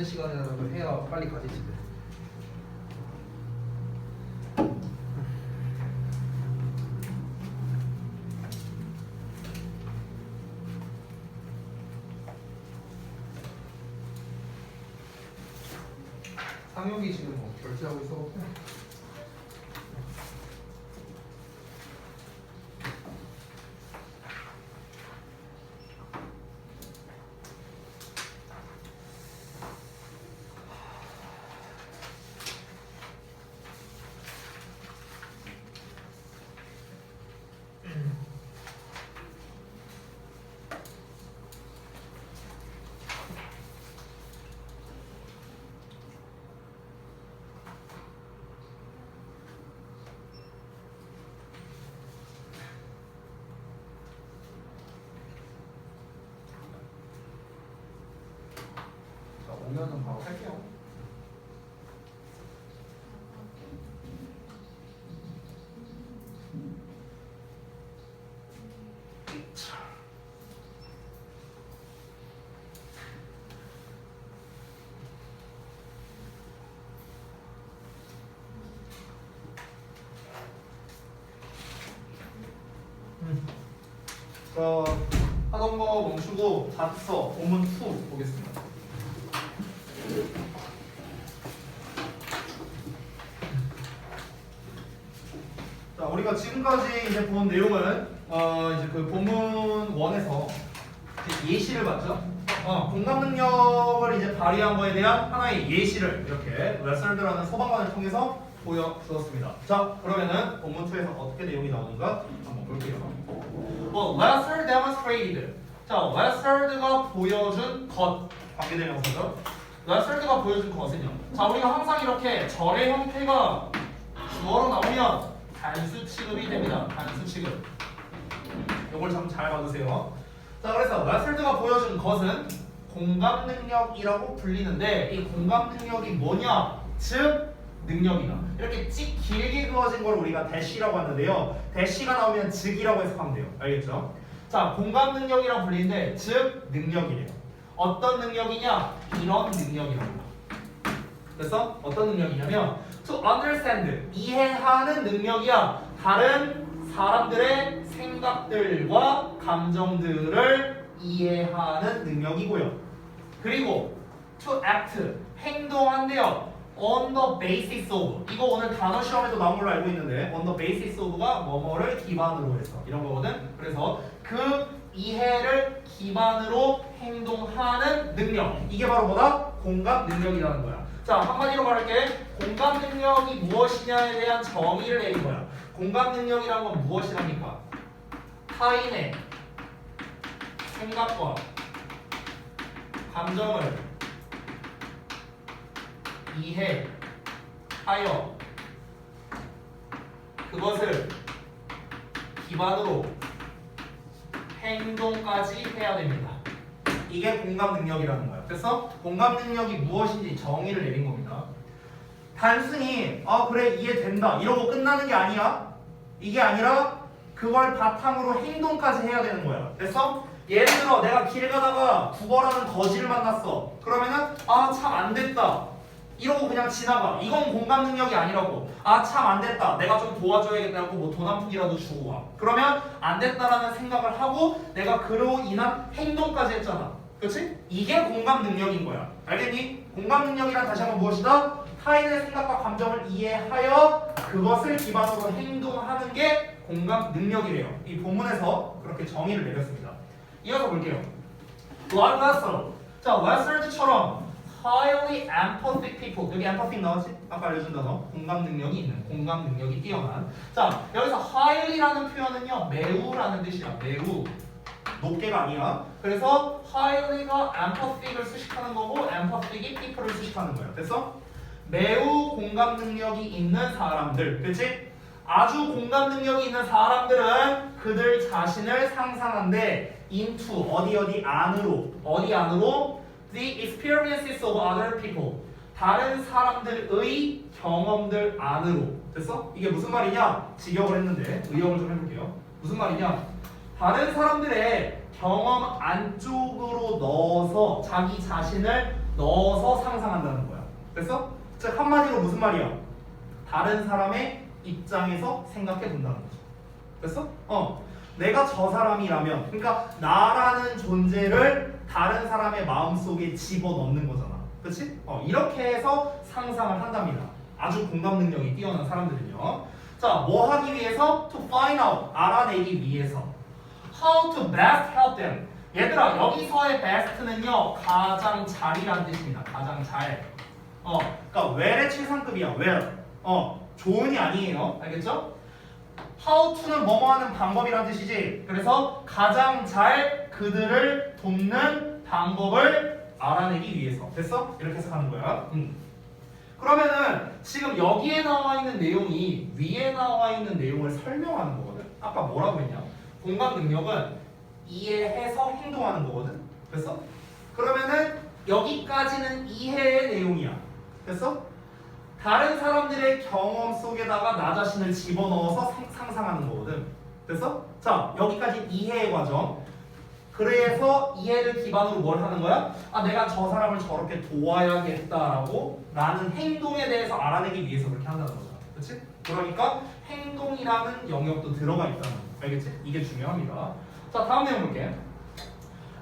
있는 시간이라도 해야 빨리 가지지. 상혁이 지금 뭐 결제하고 있어갖고. 자, 오면은 바로 할게요. 자, 하던 거 멈추고 답서 본문 2 보겠습니다. 자, 우리가 지금까지 이제 본 내용은 이제 그 본문 1에서 예시를 봤죠. 공감 능력을 이제 발휘한 거에 대한 하나의 예시를 이렇게 웨설드라는 소방관을 통해서 보여주었습니다. 자, 그러면은 본문 2에서 어떻게 내용이 나오는가 한번 볼게요. Lesser demonstrated. 자, Lesser가 보여준 것 관계대명사죠. Lesser가 보여준 것은요. 자, 우리가 항상 이렇게 절의 형태가 주어로 나오면 단수 취급이 됩니다. 단수 취급. 요걸 좀 잘 받으세요. 자, 그래서 Lesser가 보여준 것은 공감 능력이라고 불리는데 이 공감 능력이 뭐냐? 즉 능력이다. 이렇게 찍 길게 그어진 걸 우리가 대시라고 하는데요. 대시가 나오면 즉이라고 해석하면 돼요. 알겠죠? 자, 공감 능력이라고 불리는데 즉 능력이래요. 어떤 능력이냐? 이런 능력이랍니다. 그래서 어떤 능력이냐면 to understand, 이해하는 능력이야. 다른 사람들의 생각들과 감정들을 이해하는 능력이고요. 그리고 to act, 행동한대요. on the basis of, 이거 오늘 단어 시험에도 나온 걸로 알고 있는데 on the basis of가 뭐뭐를 기반으로 해서 이런 거거든. 그래서 그 이해를 기반으로 행동하는 능력, 이게 바로 뭐다? 공감 능력이라는 거야. 자, 한마디로 말할게. 공감 능력이 무엇이냐에 대한 정의를 내린 거야. 공감 능력이라는 건 무엇이랍니까? 타인의 생각과 감정을 이해하여 그것을 기반으로 행동까지 해야 됩니다. 이게 공감 능력이라는 거야. 그래서 공감 능력이 무엇인지 정의를 내린 겁니다. 단순히 그래 이해된다 이러고 끝나는 게 아니야. 이게 아니라 그걸 바탕으로 행동까지 해야 되는 거야. 그래서 예를 들어 내가 길 가다가 구걸하는 거지를 만났어. 그러면은 참 안 됐다 이러고 그냥 지나가. 이건 공감 능력이 아니라고. 참 안 됐다. 내가 좀 도와줘야겠다고 뭐 돈 한 푼이라도 주고 와. 그러면 안 됐다라는 생각을 하고 내가 그로 인한 행동까지 했잖아. 그렇지? 이게 공감 능력인 거야. 알겠니? 공감 능력이란 다시 한번 무엇이다? 타인의 생각과 감정을 이해하여 그것을 기반으로 행동하는 게 공감 능력이래요. 이 본문에서 그렇게 정의를 내렸습니다. 이어서 볼게요. Like Wessel. 자, Wessel처럼 highly empathic people. 여기 empathic 나왔지? 아까 알려준 단어. 공감 능력이 있는, 공감 능력이 뛰어난. 자, 여기서 highly라는 표현은요, 매우라는 뜻이야. 매우. 높게가 아니라. 그래서 highly가 empathic을 수식하는 거고 empathic이 people을 수식하는 거예요. 됐어? 매우 공감 능력이 있는 사람들. 그치? 아주 공감 능력이 있는 사람들은 그들 자신을 상상한데 into 어디 안으로. 어디 안으로? The experiences of other people. 다른 사람들의 경험들 안으로. 됐어? 이게 무슨 말이냐? 직역을 했는데 의역을 좀 해볼게요. 무슨 말이냐? 다른 사람들의 경험 안쪽으로 넣어서 자기 자신을 넣어서 상상한다는 거야. 됐어? 즉 한마디로 무슨 말이야? 다른 사람의 입장에서 생각해 본다는 거죠. 됐어? 내가 저 사람이라면, 그러니까 나라는 존재를 다른 사람의 마음속에 집어넣는 거잖아. 그치? 이렇게 해서 상상을 한답니다. 아주 공감 능력이 뛰어난 사람들은요. 자, 뭐 하기 위해서? To find out, 알아내기 위해서. How to best help them. 얘들아, 여기서의 best는요, 가장 잘이라는 뜻입니다. 가장 잘. 그러니까 well의 최상급이야. well. 좋은이 아니에요. 알겠죠? How to는 뭐뭐 하는 방법이라는 뜻이지. 그래서 가장 잘 그들을 돕는 방법을 알아내기 위해서. 됐어? 이렇게 해석하는 거야. 그러면은 지금 여기에 나와 있는 내용이 위에 나와 있는 내용을 설명하는 거거든. 아까 뭐라고 했냐? 공감 능력은 이해해서 행동하는 거거든. 됐어? 그러면은 여기까지는 이해의 내용이야. 됐어? 다른 사람들의 경험 속에다가 나 자신을 집어넣어서 상상하는 거거든. 됐어? 자, 여기까지 이해의 과정. 그래서 이해를 기반으로 뭘 하는 거야? 아, 내가 저 사람을 저렇게 도와야겠다라고 라는 행동에 대해서 알아내기 위해서 그렇게 한다는 거잖아. 그치? 그러니까 행동이라는 영역도 들어가 있다는 거. 알겠지? 이게 중요합니다. 자, 다음 내용 볼게.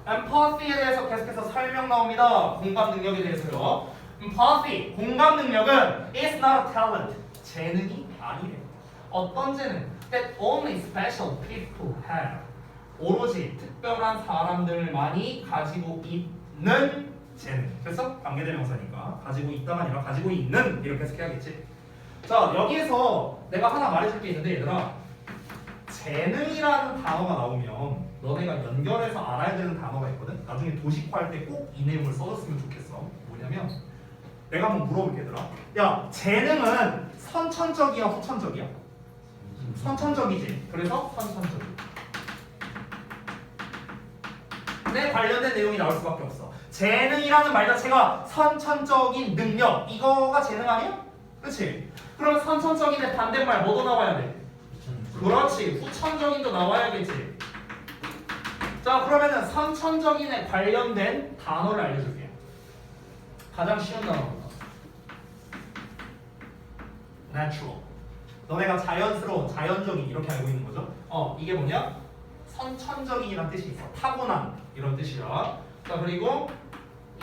empathy에 대해서 계속해서 설명 나옵니다. 공감 능력에 대해서요. empathy, 공감 능력은 is not a talent, 재능이 아니래. 어떤 재능? that only special people have. 오로지 특별한 사람들만이 가지고 있는 재능. 그래서 관계대명사니까 가지고 있다가 아니라 가지고 있는 이렇게 해석해야겠지. 자, 여기에서 내가 하나 말해줄 게 있는데 얘들아, 재능이라는 단어가 나오면 너네가 연결해서 알아야 되는 단어가 있거든. 나중에 도식화할 때 꼭 이 내용을 써줬으면 좋겠어. 뭐냐면 내가 한번 물어볼게 얘들아. 야, 재능은 선천적이야 후천적이야? 선천적이지. 그래서 선천적. 에 관련된 내용이 나올 수밖에 없어. 재능이라는 말 자체가 선천적인 능력, 이거가 재능 아니야? 그렇지? 그럼 선천적인의 반대말 뭐도 나와야 돼? 그렇지, 후천적인도 나와야겠지. 자, 그러면은 선천적인에 관련된 단어를 알려줄게요. 가장 쉬운 단어입니다. natural. 너네가 자연스러운, 자연적인 이렇게 알고 있는 거죠? 이게 뭐냐? 선천적인이란 뜻이 있어. 타고난 이런 뜻이야. 자, 그리고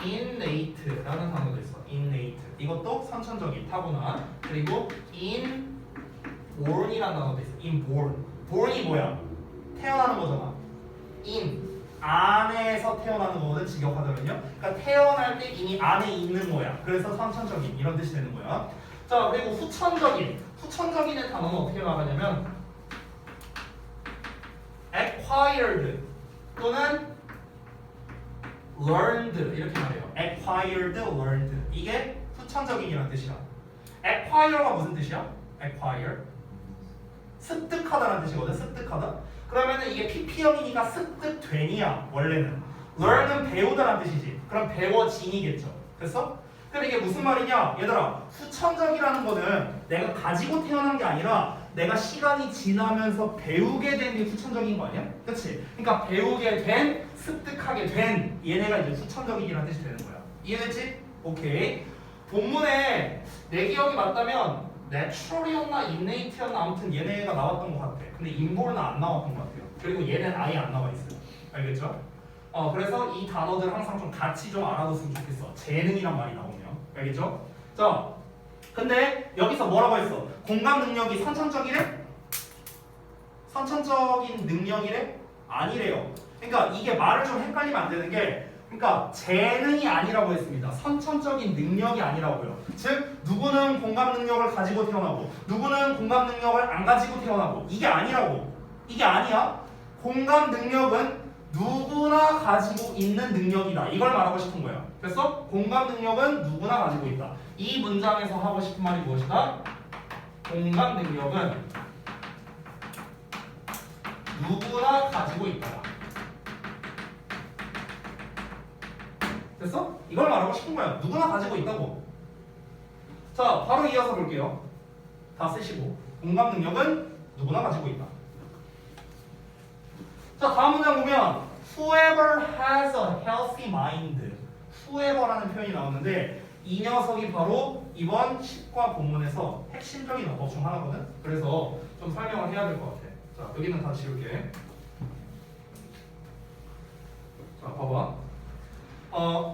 innate라는 단어도 있어. innate. 이것도 선천적인, 타고난. 그리고 inborn이라는 단어도 있어. inborn. born이 뭐야? 태어나는 거잖아. in 안에서 태어나는 거거든. 직역하자면요. 그러니까 태어날 때 이미 안에 있는 거야. 그래서 선천적인 이런 뜻이 되는 거야. 자, 그리고 후천적인. 후천적인의 단어는 어떻게 말하냐면 acquired 또는 learned 이렇게 말해요. acquired, learned. 이게 후천적인이라는 뜻이야. acquire가 무슨 뜻이야? acquire 습득하다라는 뜻이거든. 습득하다. 그러면은 이게 PP형이니까 습득되니야 원래는. learn은 배우다라는 뜻이지. 그럼 배워지니겠죠. 됐어? 그럼 이게 무슨 말이냐? 얘들아, 후천적이라는 거는 내가 가지고 태어난 게 아니라 내가 시간이 지나면서 배우게 된 게 후천적인 거 아니야? 그치? 그러니까 배우게 된, 습득하게 된 얘네가 이제 후천적인이라는 뜻이 되는 거야. 이해됐지? 오케이. 본문에 내 기억이 맞다면 natural이었나 innate였나 아무튼 얘네가 나왔던 것 같아. 근데 inborn은 안 나왔던 것 같아요. 그리고 얘는 아예 안 나와 있어요. 알겠죠? 그래서 이 단어들 항상 좀 같이 좀 알아뒀으면 좋겠어. 재능이란 말이 나오면. 알겠죠? 자, 근데 여기서 뭐라고 했어? 공감 능력이 선천적이래? 선천적인 능력이래? 아니래요. 그러니까 이게 말을 좀 헷갈리면 안 되는 게, 그러니까 재능이 아니라고 했습니다. 선천적인 능력이 아니라고요. 즉 누구는 공감 능력을 가지고 태어나고 누구는 공감 능력을 안 가지고 태어나고, 이게 아니라고. 이게 아니야. 공감 능력은 누구나 가지고 있는 능력이다. 이걸 말하고 싶은 거야. 그래서 공감 능력은 누구나 가지고 있다. 이 문장에서 하고 싶은 말이 무엇이다? 공감 능력은 누구나 가지고 있다. 됐어? 이걸 말하고 싶은 거야. 누구나 가지고 있다고. 자, 바로 이어서 볼게요. 다 쓰시고. 공감 능력은 누구나 가지고 있다. 자, 다음 문장 보면 Whoever has a healthy mind. whoever라는 표현이 나오는데 이 녀석이 바로 이번 식과 본문에서 핵심적인 어법 중 하나거든. 그래서 좀 설명을 해야 될 것 같아. 자, 여기는 다 지울게. 자, 봐봐.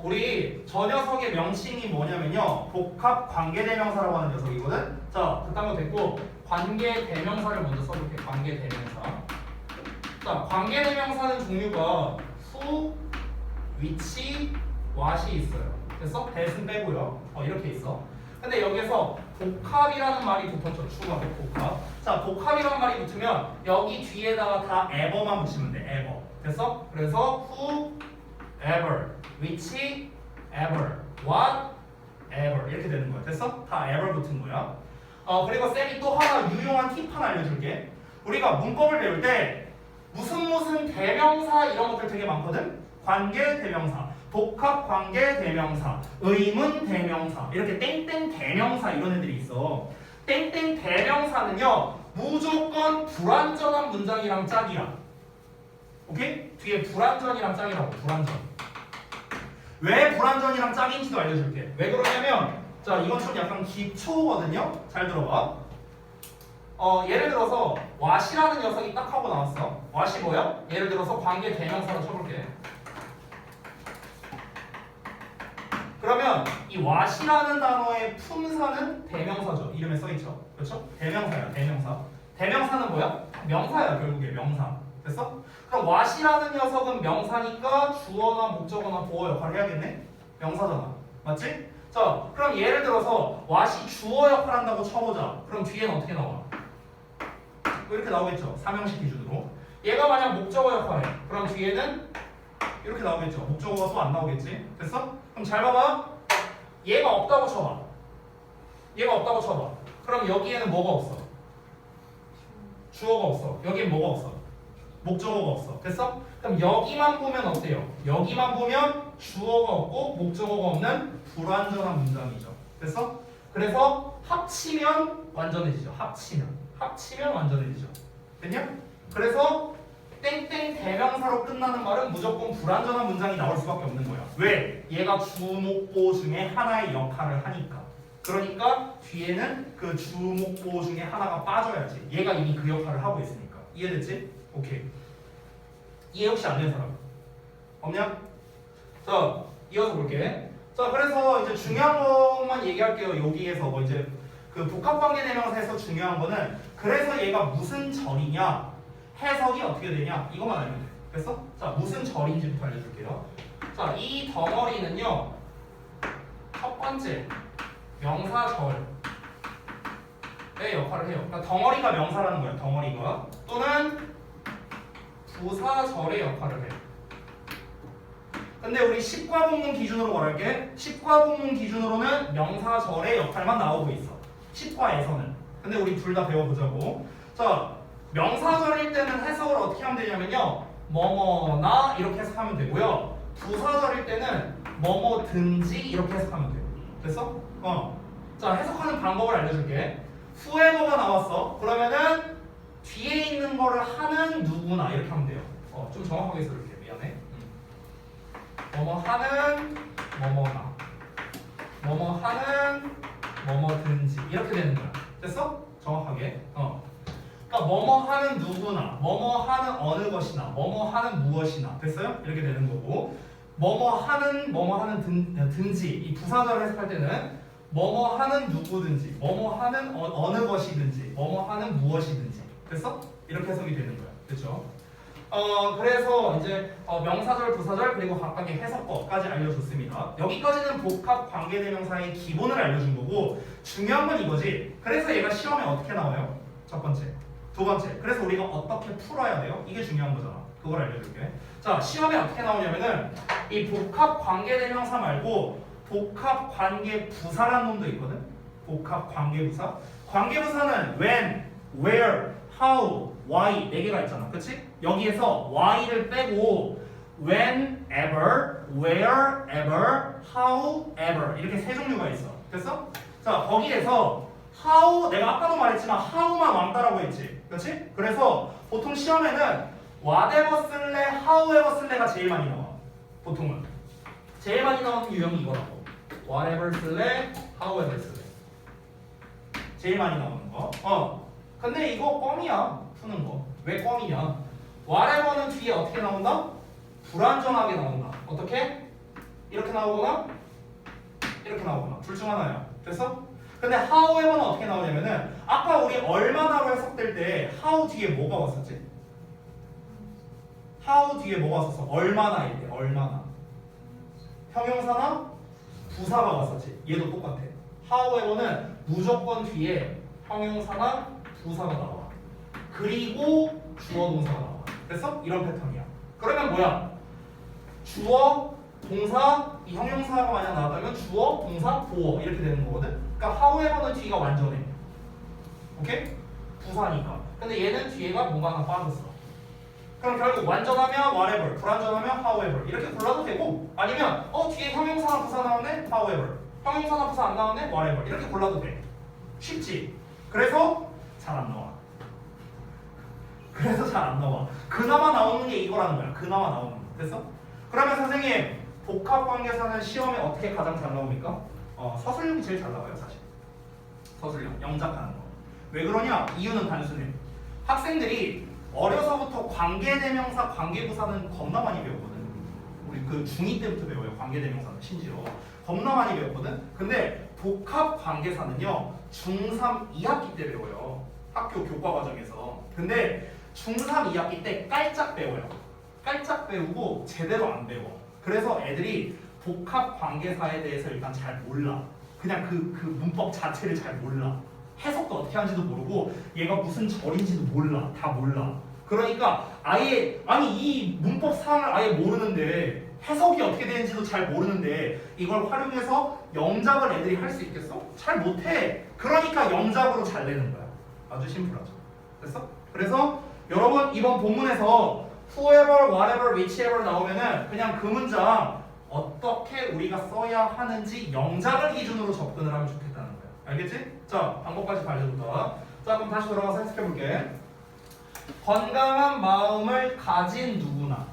우리 저 녀석의 명칭이 뭐냐면요. 복합 관계대명사라고 하는 녀석이거든. 자, 그딴 거 됐고 관계대명사를 먼저 써볼게. 관계대명사. 자, 관계대명사는 종류가 who, which, what이 있어요. 됐어? that은 빼고요. 이렇게 있어. 근데 여기에서 복합이라는 말이 붙었죠. 추가로 복합. 자, 복합이라는 말이 붙으면 여기 뒤에다가 다 ever만 붙이면 돼. ever. 됐어? 그래서 who, ever, which, ever, what, ever 이렇게 되는 거야. 됐어? 다 ever 붙은 거야. 그리고 쌤이 또 하나 유용한 팁 하나 알려줄게. 우리가 문법을 배울 때 무슨 대명사 이런 것들 되게 많거든. 관계 대명사, 복합 관계 대명사, 의문 대명사 이렇게 땡땡 대명사 이런 애들이 있어. 땡땡 대명사는요 무조건 불완전한 문장이랑 짝이야. 오케이? 뒤에 불완전이랑 짝이라고. 불완전. 왜 불완전이랑 짝인지도 알려줄게. 왜 그러냐면 자 이건 좀 약간 기초거든요. 잘 들어봐. 예를 들어서 what이라는 녀석이 딱 하고 나왔어. what이 뭐야? 예를 들어서 관계 대명사로 쳐볼게. 그러면 이 what이라는 단어의 품사는 대명사죠. 이름에 써있죠. 그렇죠? 대명사야. 대명사. 대명사는 뭐야? 명사야. 결국에 명사. 됐어? 그럼 what이라는 녀석은 명사니까 주어나 목적어나 보어 역할을 해야겠네? 명사잖아. 맞지? 자, 그럼 예를 들어서 what이 주어 역할을 한다고 쳐보자. 그럼 뒤에는 어떻게 나와? 이렇게 나오겠죠. 삼형식 기준으로. 얘가 만약 목적어 역할해. 그럼 뒤에는 이렇게 나오겠죠. 목적어가 또 안 나오겠지? 됐어? 그럼 잘 봐봐. 얘가 없다고 쳐봐. 얘가 없다고 쳐봐. 그럼 여기에는 뭐가 없어? 주어가 없어. 여기엔 뭐가 없어? 목적어가 없어. 됐어? 그럼 여기만 보면 어때요? 여기만 보면 주어가 없고 목적어가 없는 불완전한 문장이죠. 됐어? 그래서 합치면 완전해지죠. 합치면 완전해지죠. 됐냐? 그래서 땡땡 대명사로 끝나는 말은 무조건 불완전한 문장이 나올 수밖에 없는 거야. 왜? 얘가 주목보 중에 하나의 역할을 하니까. 그러니까 뒤에는 그 주목보 중에 하나가 빠져야지. 얘가 이미 그 역할을 하고 있으니까. 이해됐지? 오케이. 이해 혹시 안 되는 사람? 없냐? 자, 이어서 볼게. 자, 그래서 이제 중요한 것만 얘기할게요. 여기에서 뭐 이제 그 복합관계대명사에서 중요한 거는 그래서 얘가 무슨 절이냐, 해석이 어떻게 되냐 이것만 알면 돼. 됐어? 자, 무슨 절인지부터 알려줄게요. 자, 이 덩어리는요 첫 번째 명사절의 역할을 해요. 그러니까 덩어리가 명사라는 거야. 덩어리가 또는 부사절의 역할을 해. 근데 우리 식과 본문 기준으로 말할게. 식과 본문 기준으로는 명사절의 역할만 나오고 있어. 식과에서는. 근데 우리 둘 다 배워보자고. 자, 명사절일 때는 해석을 어떻게 하면 되냐면요. 뭐뭐나 이렇게 해석하면 되고요. 부사절일 때는 뭐뭐든지 이렇게 해석하면 돼. 됐어? 자, 해석하는 방법을 알려줄게. whoever가 나왔어. 그러면은 뒤에 있는 거를 하는 누구나 이렇게 하면 돼요. 좀 정확하게 써줄게. 미안해. 뭐뭐 하는 뭐뭐나 뭐뭐 하는 뭐뭐든지 이렇게 되는 거야. 됐어? 정확하게. 그러니까 뭐뭐 하는 누구나 뭐뭐 하는 어느 것이나 뭐뭐 하는 무엇이나 됐어요? 이렇게 되는 거고 뭐뭐 하는 든지 이 부사절을 해석할 때는 뭐뭐 하는 누구든지 뭐뭐 하는 어느 것이든지 뭐뭐 하는 무엇이든지 됐어? 이렇게 해석이 되는 거야. 됐죠? 그래서 이제 명사절, 부사절 그리고 각각의 해석법까지 알려줬습니다. 여기까지는 복합 관계대명사의 기본을 알려준 거고 중요한 건 이거지. 그래서 얘가 시험에 어떻게 나와요? 첫 번째, 두 번째. 그래서 우리가 어떻게 풀어야 돼요? 이게 중요한 거잖아. 그걸 알려줄게. 자, 시험에 어떻게 나오냐면은 이 복합 관계대명사 말고 복합 관계부사라는 놈도 있거든. 복합 관계부사. 관계부사는 when, where, how, why 4개가 있잖아. 그치? 여기에서 why를 빼고 whenever, wherever, however 이렇게 세 종류가 있어. 됐어? 자, 거기에서 how 내가 아까도 말했지만 how만 왕따라고 했지. 그렇지? 그래서 보통 시험에는 whatever 쓸래, however 쓸래가 제일 많이 나와. 보통은. 제일 많이 나오는 유형이 이거라고. whatever 쓸래, however 쓸래. 제일 많이 나오는 거. 근데 이거 껌이야. 푸는 거. 왜 껌이냐? whatever는 뒤에 어떻게 나온다? 불완전하게 나온다. 어떻게? 이렇게 나오거나 이렇게 나오거나 둘 중 하나야. 됐어? 근데 however는 어떻게 나오냐면은 아까 우리 얼마나로 해석될 때 how 뒤에 뭐가 왔었지? how 뒤에 뭐가 왔었어? 얼마나일 때 얼마나. 형용사나 부사가 왔었지. 얘도 똑같아. however는 무조건 뒤에 형용사나 부사가 나와. 그리고 주어 동사가 나와. 됐어? 이런 패턴이야. 그러면 뭐야? 주어, 동사, 이 형용사가 만약 나왔다면 주어, 동사, 보어 이렇게 되는 거거든. 그러니까 however는 뒤가 완전해. 오케이? 부사니까. 근데 얘는 뒤에가 뭔가 하나 빠졌어. 그럼 결국 완전하면 whatever, 불완전하면 however 이렇게 골라도 되고, 아니면 뒤에 형용사나 부사 나오네 however, 형용사나 부사 안 나오네 whatever 이렇게 골라도 돼. 쉽지? 그래서 잘 안 나와. 그래서 잘 안 나와. 그나마 나오는 게 이거라는 거야. 그나마 나오는 거. 됐어? 그러면 선생님 복합관계사는 시험에 어떻게 가장 잘 나옵니까? 서술형이 제일 잘 나와요 사실. 서술형, 영작하는 거. 왜 그러냐? 이유는 단순해. 학생들이 어려서부터 관계대명사, 관계부사는 겁나 많이 배웠거든. 우리 그 중2 때부터 배워요. 관계대명사는 심지어 겁나 많이 배웠거든. 근데 복합관계사는요 중3 2학기 때 배워요. 학교 교과 과정에서. 근데 중3 2학기 때 깔짝 배워요. 깔짝 배우고 제대로 안 배워. 그래서 애들이 복합관계사에 대해서 일단 잘 몰라. 그냥 그 문법 자체를 잘 몰라. 해석도 어떻게 하는지도 모르고 얘가 무슨 절인지도 몰라. 다 몰라. 그러니까 아예 이 문법 사항을 아예 모르는데 해석이 어떻게 되는지도 잘 모르는데 이걸 활용해서 영작을 애들이 할 수 있겠어? 잘 못해. 그러니까 영작으로 잘 내는 거야. 아주 심플하죠. 됐어? 그래서 여러분 이번 본문에서 whoever, whatever, whichever 나오면은 그냥 그 문장 어떻게 우리가 써야 하는지 영작을 기준으로 접근을 하면 좋겠다는 거야. 알겠지? 자, 방법까지 알려줬다. 자, 그럼 다시 돌아가서 해석해볼게. 건강한 마음을 가진 누구나.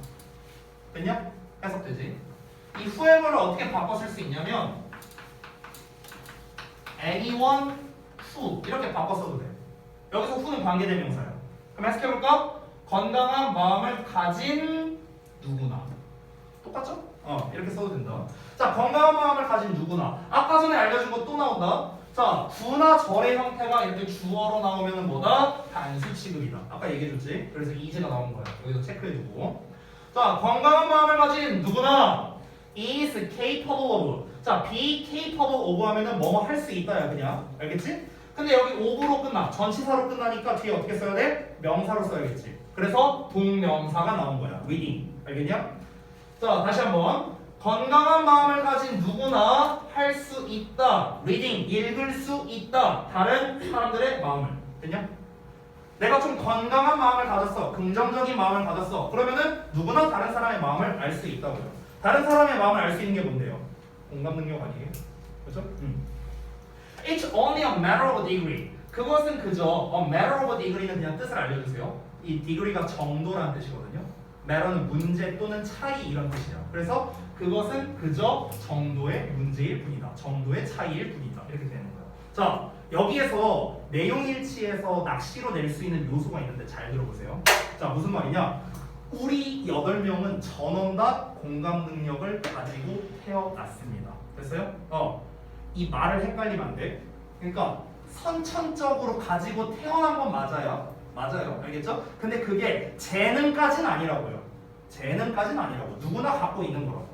됐냐? 해석되지? 이 whoever를 어떻게 바꿔 쓸 수 있냐면 anyone, who 이렇게 바꿔 써도 돼. 여기서 who는 관계대명사야. 그럼 해석해볼까? 건강한 마음을 가진 누구나. 똑같죠? 이렇게 써도 된다. 자, 건강한 마음을 가진 누구나. 아까 전에 알려준 거 또 나온다. 자, 부나 절의 형태가 이렇게 주어로 나오면 뭐다? 단수 취급이다. 아까 얘기해줬지? 그래서 이제가 나온 거야. 여기서 체크해두고. 자, 건강한 마음을 가진 누구나 is capable of. 자, be capable of 하면은 뭐뭐 할 수 있다야 그냥. 알겠지? 근데 여기 of로 끝나. 전치사로 끝나니까 뒤에 어떻게 써야 돼? 명사로 써야겠지. 그래서 동명사가 나온 거야. reading. 알겠냐? 자, 다시 한번. 건강한 마음을 가진 누구나 할 수 있다. reading. 읽을 수 있다. 다른 사람들의 마음을. 됐냐? 내가 좀 건강한 마음을 가졌어. 긍정적인 마음을 가졌어. 그러면은 누구나 다른 사람의 마음을 알 수 있다고요. 다른 사람의 마음을 알 수 있는 게 뭔데요? 공감 능력 아니에요? 그렇죠? It's only a matter of a degree. 그것은 그저 a matter of a degree는 그냥 뜻을 알려주세요. 이 degree가 정도라는 뜻이거든요. matter는 문제 또는 차이 이런 뜻이야. 그래서 그것은 그저 정도의 문제일 뿐이다. 정도의 차이일 뿐이다. 이렇게 되는 거야. 자, 여기에서 내용일치에서 낚시로 낼 수 있는 요소가 있는데 잘 들어보세요. 자, 무슨 말이냐? 우리 8명은 전원 다 공감 능력을 가지고 태어났습니다. 됐어요? 이 말을 헷갈리면 안 돼. 그러니까 선천적으로 가지고 태어난 건 맞아요. 맞아요. 알겠죠? 근데 그게 재능까지는 아니라고요. 재능까지는 아니라고. 누구나 갖고 있는 거라고.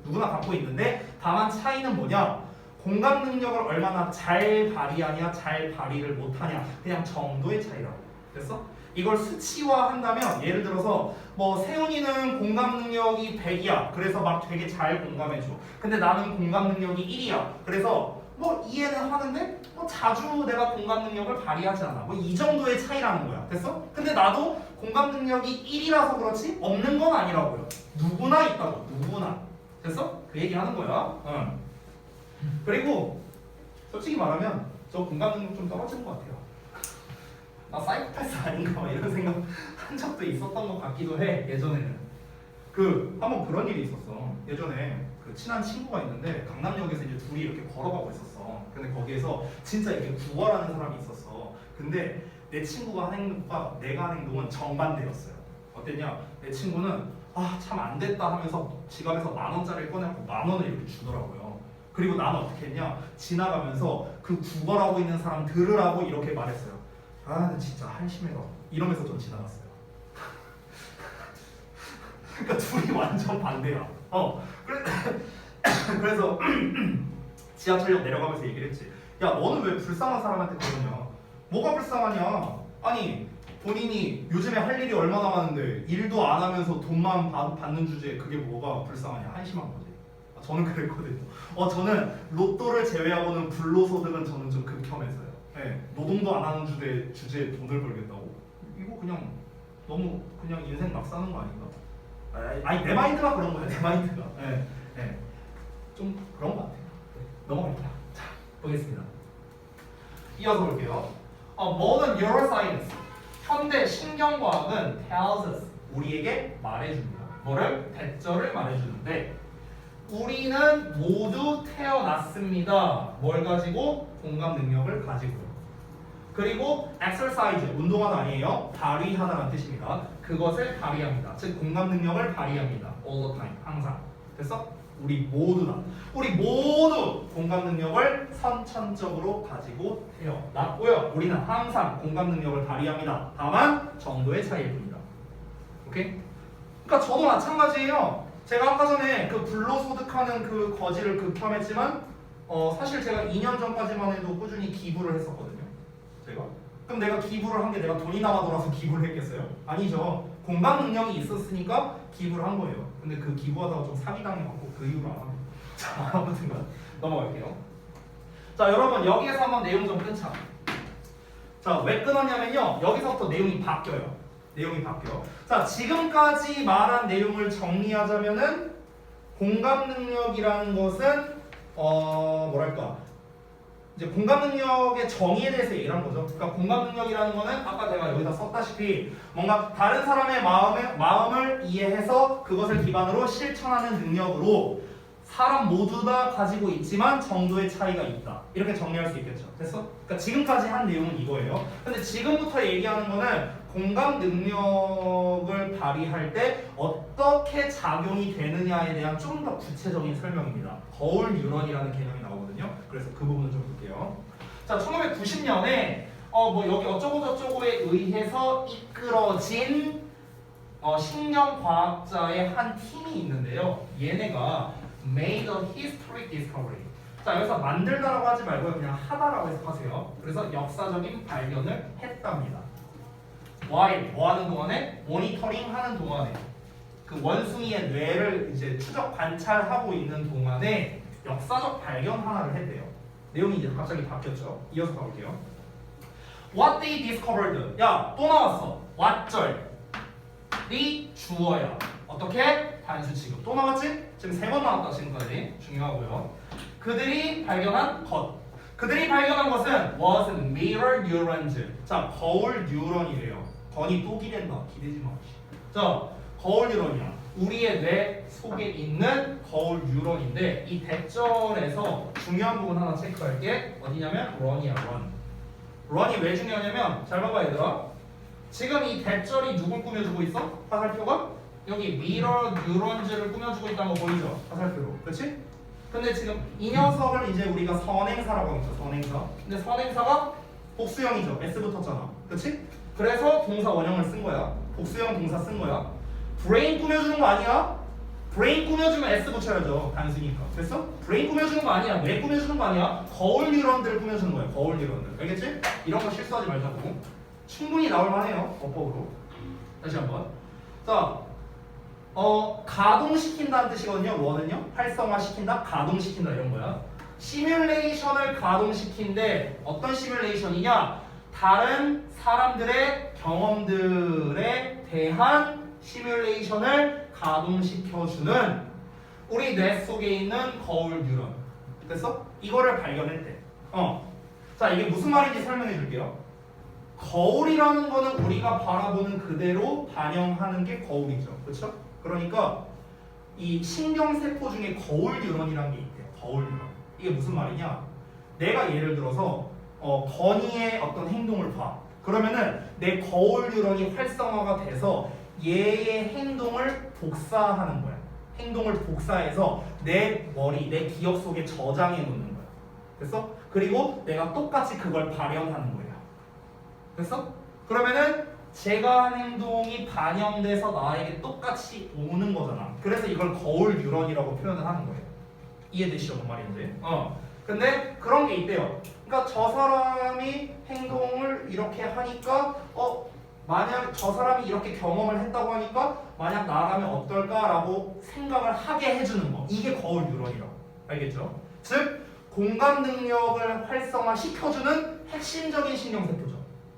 누구나 갖고 있는데 다만 차이는 뭐냐? 공감 능력을 얼마나 잘 발휘하냐, 잘 발휘를 못하냐, 그냥 정도의 차이라고. 됐어? 이걸 수치화한다면 예를 들어서 뭐 세훈이는 공감 능력이 100이야. 그래서 막 되게 잘 공감해줘. 근데 나는 공감 능력이 1이야. 그래서 뭐 이해는 하는데 뭐 자주 내가 공감 능력을 발휘하지 않아. 뭐 이 정도의 차이라는 거야. 됐어? 근데 나도 공감 능력이 1이라서 그렇지 없는 건 아니라고요. 누구나 있다고. 누구나. 됐어? 그 얘기 하는 거야. 그리고 솔직히 말하면 저 공감 능력 좀 떨어지는 것 같아요. 나 사이코패스 아닌가 막 이런 생각 한 적도 있었던 것 같기도 해. 예전에는 한번 그런 일이 있었어. 예전에 그 친한 친구가 있는데 강남역에서 이제 둘이 이렇게 걸어가고 있었어. 근데 거기에서 진짜 이렇게 구걸하는 사람이 있었어. 근데 내 친구가 하는 행동과 내가 하는 행동은 정반대였어요. 어땠냐? 내 친구는 아 참 안 됐다 하면서 지갑에서 10,000원짜리를 꺼내고 10,000원을 이렇게 주더라고요. 그리고 나는 어떻게 했냐? 지나가면서 그 구걸하고 있는 사람 들으라고 이렇게 말했어요. 아, 나 진짜 한심해가 이러면서 좀 지나갔어요. 그러니까 둘이 완전 반대야. 그래서 지하철역 내려가면서 얘기를 했지. 야, 너는 왜 불쌍한 사람한테 그러냐? 뭐가 불쌍하냐? 아니, 본인이 요즘에 할 일이 얼마나 많은데 일도 안 하면서 돈만 받는 주제에 그게 뭐가 불쌍하냐? 한심한 거지. 저는 그랬거든요. 저는 로또를 제외하고는 불로소득은 저는 좀 극혐해서요. 네, 노동도 안 하는 주제에 돈을 벌겠다고? 이거 그냥 너무 그냥 인생 막 사는 거 아닌가? 아니 내 마인드가 그런 거예요. 내 마인드가. 네, 네. 좀 그런 거 같아요. 네, 넘어갈게요. 자, 보겠습니다. 이어서 볼게요. Modern Neuroscience, 현대 신경과학은 tells us, 우리에게 말해줍니다. 뭐를? 대절을 말해주는데 우리는 모두 태어났습니다. 뭘 가지고? 공감 능력을 가지고요. 그리고 exercise, 운동하다 아니에요. 발휘하다라는 뜻입니다. 그것을 발휘합니다. 즉 공감 능력을 발휘합니다. all the time, 항상. 됐어? 우리 모두다. 우리 모두 공감 능력을 선천적으로 가지고 태어났고요. 우리는 항상 공감 능력을 발휘합니다. 다만 정도의 차이일 뿐이다. 오케이? 그러니까 저도 마찬가지예요. 제가 아까 전에 그 불로소득하는 그 거지를 극혐했지만 사실 제가 2년 전까지만 해도 꾸준히 기부를 했었거든요. 제가. 그럼 내가 기부를 한 게 내가 돈이 남아 돌아서 기부를 했겠어요? 아니죠. 공감 능력이 있었으니까 기부를 한 거예요. 근데 그 기부하다가 좀 사기당해갖고 그 이후로 안 합니다. 자, 아무튼간 넘어갈게요. 자, 여러분 여기에서 한번 내용 좀 끊자. 자, 왜 끊었냐면요. 여기서부터 내용이 바뀌어요. 내용이 바뀌어. 자, 지금까지 말한 내용을 정리하자면은 공감 능력이라는 것은 뭐랄까 이제 공감 능력의 정의에 대해서 얘기를 한 거죠. 그러니까 공감 능력이라는 거는 아까 내가 여기다 썼다시피 뭔가 다른 사람의 마음을 이해해서 그것을 기반으로 실천하는 능력으로 사람 모두 다 가지고 있지만 정도의 차이가 있다. 이렇게 정리할 수 있겠죠. 됐어? 그러니까 지금까지 한 내용은 이거예요. 근데 지금부터 얘기하는 거는 공감 능력을 발휘할 때 어떻게 작용이 되느냐에 대한 좀 더 구체적인 설명입니다. 거울 뉴런이라는 개념이 나오거든요. 그래서 그 부분을 좀 볼게요. 자, 1990년에 뭐 여기 어쩌고 저쩌고에 의해서 이끌어진 신경과학자의 한 팀이 있는데요. 얘네가 made a historic discovery. 자, 여기서 만들다라고 하지 말고요. 그냥 하다라고 해석하세요. 그래서 역사적인 발견을 했답니다. while 뭐 하는 동안에? 모니터링 하는 동안에. 그 원숭이의 뇌를 이제 추적 관찰하고 있는 동안에 역사적 발견 하나를 했대요. 내용이 이제 갑자기 바뀌었죠. 이어서 가볼게요. What they discovered. 야, 또 나왔어. 왓절이 주어야. 어떻게? 단수 취급. 또 나왔지? 지금 3번 나왔다 지금까지. 중요하고요. 그들이 발견한 것. 그들이 발견한 것은 was mirror neurons. 자, 거울 뉴런이래요. 건이 또 기댄다. 기대지 마. 자, 거울 뉴런이야. 우리의 뇌 속에 있는 거울 뉴런인데 이 대절에서 중요한 부분 하나 체크할게. 어디냐면 run이야, run. run이 왜 중요하냐면 잘 봐봐 얘들아. 지금 이 대절이 누굴 꾸며주고 있어? 화살표가? 여기 미러 뉴런즈를 꾸며주고 있다는 거 보이죠? 화살표로. 그렇지? 근데 지금 이 녀석을 이제 우리가 선행사라고 하죠. 선행사. 근데 선행사가 복수형이죠. S 붙었잖아. 그렇지? 그래서 동사 원형을 쓴 거야. 복수형 동사 쓴 거야. 브레인 꾸며주는 거 아니야? 브레인 꾸며주면 S 붙여야죠. 단수니까. 됐어? 브레인 꾸며주는 거 아니야. 뇌 꾸며주는 거 아니야. 거울 뉴런들을 꾸며주는 거야. 거울 뉴런들. 알겠지? 이런 거 실수하지 말자고. 충분히 나올 만해요. 어법으로. 다시 한번. 자, 가동시킨다는 뜻이거든요. 원은요. 활성화시킨다, 가동시킨다 이런 거야. 시뮬레이션을 가동시킨데 어떤 시뮬레이션이냐? 다른 사람들의 경험들에 대한 시뮬레이션을 가동시켜주는 우리 뇌 속에 있는 거울 뉴런. 됐어? 이거를 발견했대. 자, 이게 무슨 말인지 설명해 줄게요. 거울이라는 거는 우리가 바라보는 그대로 반영하는 게 거울이죠. 그렇죠? 그러니까 이 신경세포 중에 거울 뉴런이라는 게 있대요. 거울 뉴런. 이게 무슨 말이냐? 내가 예를 들어서 건이의 어떤 행동을 봐. 그러면은 내 거울 뉴런이 활성화가 돼서 얘의 행동을 복사하는 거야. 행동을 복사해서 내 머리, 내 기억 속에 저장해 놓는 거야. 됐어? 그리고 내가 똑같이 그걸 발현하는 거예요. 됐어? 그러면은 제가 한 행동이 반영돼서 나에게 똑같이 오는 거잖아. 그래서 이걸 거울 뉴런이라고 표현을 하는 거예요. 이해되시죠? 뭔 말인지? 근데 그런 게 있대요. 그러니까 저 사람이 행동을 이렇게 하니까 만약 저 사람이 이렇게 경험을 했다고 하니까 만약 나라면 어떨까라고 생각을 하게 해주는 거. 이게 거울 뉴런이라고. 알겠죠? 즉 공감 능력을 활성화시켜주는 핵심적인 신경세포죠.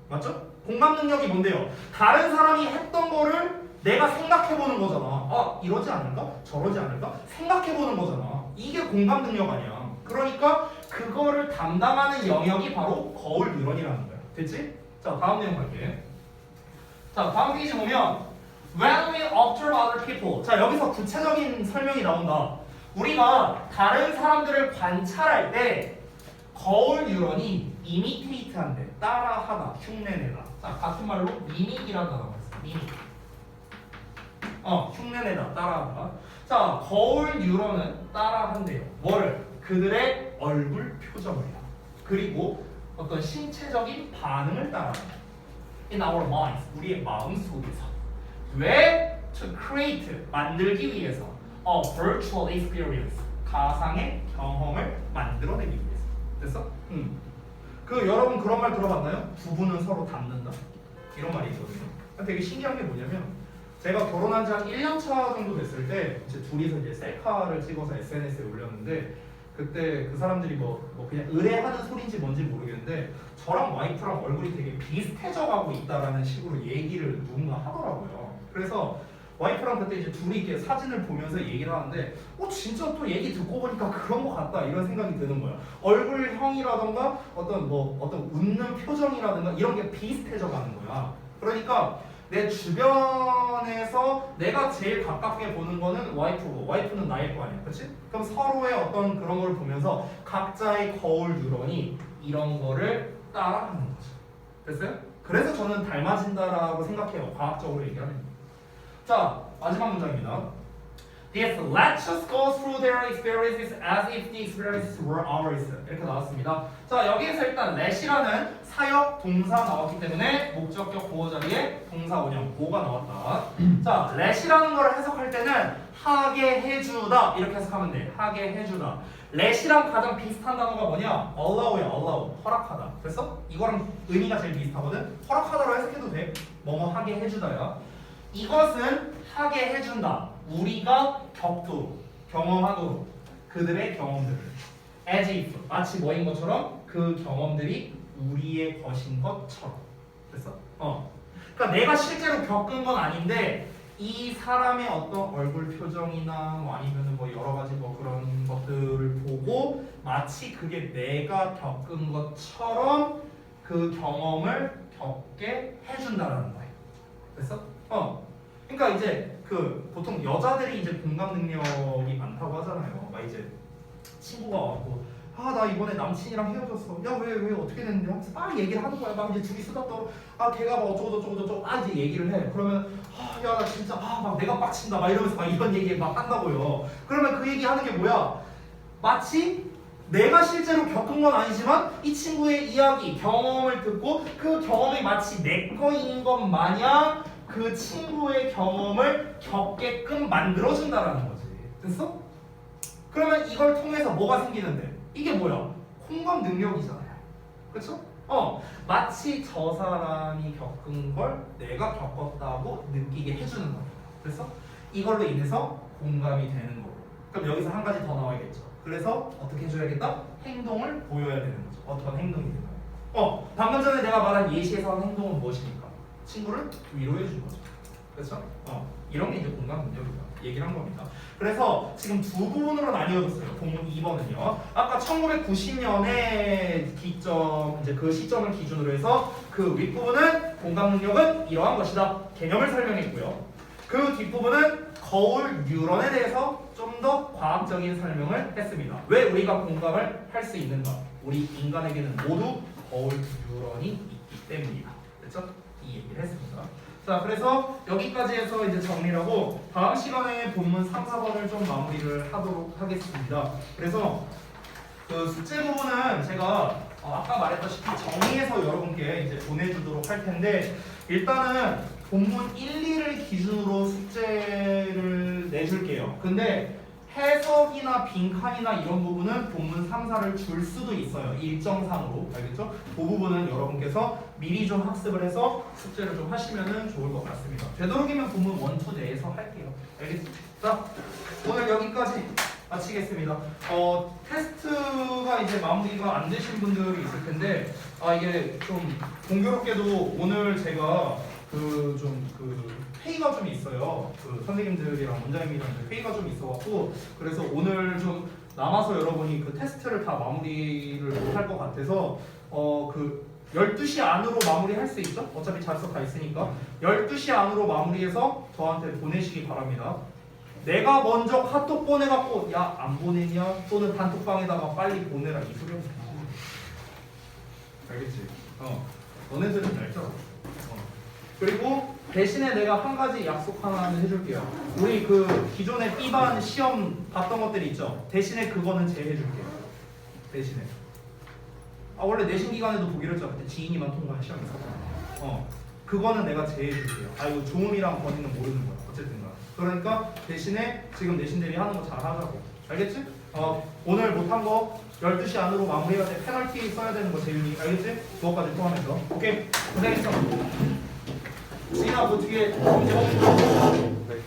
맞죠? 공감 능력이 뭔데요? 다른 사람이 했던 거를 내가 생각해보는 거잖아. 아, 이러지 않을까? 저러지 않을까? 생각해보는 거잖아. 이게 공감 능력 아니야. 그러니까 그거를 담당하는 영역이 바로 거울 뉴런이라는 거야. 됐지? 자, 다음 내용 갈게. 자, 다음 페이지 보면 When we observe other people. 자, 여기서 구체적인 설명이 나온다. 우리가 다른 사람들을 관찰할 때 거울 뉴런이 이미테이트 한대. 따라하다, 흉내내다. 자, 같은 말로 미믹이라는 단어가 있어. 미믹. 흉내내다, 따라하다. 자, 거울 뉴런은 따라한대요. 뭐를? 그들의 얼굴 표정을요. 그리고 어떤 신체적인 반응을 따라한다. In our minds, 우리의 마음 속에서. 왜? To create, 만들기 위해서. A virtual experience, 가상의 경험을 만들어내기 위해서. 됐어? 여러분 그런 말 들어봤나요? 부부는 서로 닮는다. 이런 말이 있거든요. 되게 신기한 게 뭐냐면 제가 결혼한 지 한 1년 차 정도 됐을 때 이제 둘이서 이제 셀카를 찍어서 SNS에 올렸는데 그때 그 사람들이 뭐 그냥 의뢰하는 소리인지 뭔지 모르겠는데 저랑 와이프랑 얼굴이 되게 비슷해져 가고 있다라는 식으로 얘기를 누군가 하더라고요. 그래서 와이프랑 그때 이제 둘이 이렇게 사진을 보면서 얘기를 하는데 진짜 또 얘기 듣고 보니까 그런 것 같다 이런 생각이 드는 거예요. 얼굴형이라던가 어떤 웃는 표정이라든가 이런 게 비슷해져 가는 거야. 그러니까 내 주변에서 내가 제일 가깝게 보는 거는 와이프고 와이프는 나일 거 아니야. 그렇지? 그럼 서로의 어떤 그런 걸 보면서 각자의 거울 뉴런이 이런 거를 따라하는 거죠. 됐어요? 그래서 저는 닮아진다라고 생각해요. 과학적으로 얘기하는 거예요. 자, 마지막 문장입니다. This lets us go through their experiences as if the experiences were ours. 이렇게 나왔습니다. 자, 여기에서 일단 let이라는 사역 동사 나왔기 때문에 목적격 보호 자리에 동사 원형 보호가 나왔다. 자, let이라는 걸 해석할 때는 하게 해주다 이렇게 해석하면 돼. 하게 해주다. let이랑 가장 비슷한 단어가 뭐냐? allow야, allow. 허락하다. 됐어? 이거랑 의미가 제일 비슷하거든. 허락하다로 해석해도 돼. 뭐뭐 하게 해주다야. 이것은 하게 해준다. 우리가 겪도록, 경험하도록 그들의 경험들을 as if, 마치 뭐인 것처럼 그 경험들이 우리의 것인 것처럼. 됐어? 그러니까 내가 실제로 겪은 건 아닌데 이 사람의 어떤 얼굴 표정이나 뭐 아니면은 뭐 여러 가지 뭐 그런 것들을 보고 마치 그게 내가 겪은 것처럼 그 경험을 겪게 해준다라는 거예요. 됐어? 그러니까 이제 보통 여자들이 이제 공감 능력이 많다고 하잖아요. 막 이제 친구가 왔고 나 이번에 남친이랑 헤어졌어. 야 왜 어떻게 됐는데? 막 얘기를 하는 거야. 막 이제 둘이 수다 떨어. 걔가 막 어쩌고 이제 얘기를 해. 그러면 야 나 진짜 막 내가 빡친다. 막 이러면서 막 이런 얘기 막 한다고요. 그러면 그 얘기 하는 게 뭐야? 마치 내가 실제로 겪은 건 아니지만 이 친구의 이야기, 경험을 듣고 그 경험이 마치 내 거인 것 마냥 그 친구의 경험을 겪게끔 만들어준다라는 거지. 됐어? 그러면 이걸 통해서 뭐가 생기는데? 이게 뭐야? 공감 능력이잖아요. 그렇죠? 마치 저 사람이 겪은 걸 내가 겪었다고 느끼게 해주는 거야. 됐어? 이걸로 인해서 공감이 되는 거고. 그럼 여기서 한 가지 더 나와야겠죠. 그래서 어떻게 해줘야겠다? 행동을 보여야 되는 거죠. 어떤 행동이 되나요? 방금 전에 내가 말한 예시에서 한 행동은 무엇입니까? 친구를 위로해 주는 거죠. 그렇죠? 이런 게 이제 공감 능력이다. 얘기를 한 겁니다. 그래서 지금 두 부분으로 나뉘어졌어요. 본문 2번은요. 아까 1990년의 기점, 이제 그 시점을 기준으로 해서 그 윗부분은 공감 능력은 이러한 것이다. 개념을 설명했고요. 그 뒷부분은 거울 뉴런에 대해서 좀 더 과학적인 설명을 했습니다. 왜 우리가 공감을 할 수 있는가? 우리 인간에게는 모두 거울 뉴런이 있기 때문이다. 그렇죠? 이 얘기를 했습니다. 자, 그래서 여기까지 해서 이제 정리를 하고 다음 시간에 본문 3, 4번을 좀 마무리를 하도록 하겠습니다. 그래서 그 숙제 부분은 제가 아까 말했다시피 정리해서 여러분께 이제 보내주도록 할 텐데 일단은 본문 1, 2를 기준으로 숙제를 내줄게요. 근데 해석이나 빈칸이나 이런 부분은 본문 3, 4를 줄 수도 있어요. 일정상으로. 알겠죠? 그 부분은 여러분께서 미리 좀 학습을 해서 숙제를 좀 하시면 좋을 것 같습니다. 되도록이면 본문 1, 2 내에서 할게요. 알겠습니다. 자, 오늘 여기까지 마치겠습니다. 테스트가 이제 마무리가 안 되신 분들이 있을 텐데 이게 좀 공교롭게도 오늘 제가 그 회의가 좀 있어요. 그 선생님들이랑 원장님이랑 회의가 좀 있어갖고 그래서 오늘 좀 남아서 여러분이 그 테스트를 다 마무리를 못할 것 같아서 그 12시 안으로 마무리할 수 있죠? 어차피 자습 다 있으니까 12시 안으로 마무리해서 저한테 보내시기 바랍니다. 내가 먼저 카톡 보내갖고 야 안 보내냐 또는 단톡방에다가 빨리 보내라 이 소리 없어. 알겠지? 너네들은 알죠? 그리고 대신에 내가 한 가지 약속 하나는 해줄게요. 우리 그 기존에 B반 시험 봤던 것들이 있죠? 대신에 그거는 제해줄게요. 대신에 원래 내신 기간에도 보기로 했죠. 그때 지인이만 통과한 시험 있었잖아. 그거는 내가 제해줄게요. 이거 조음이랑 번이는 모르는 거야. 어쨌든 간 그러니까 대신에 지금 내신 대리 하는 거 잘 하자고. 알겠지? 오늘 못한 거 12시 안으로 마무리해야 돼. 페널티 써야 되는 거 재윤이. 알겠지? 그거까지 포함해서. 오케이. 고생했어. 지인아 뭐 뒤에 문제 없는 거? 네.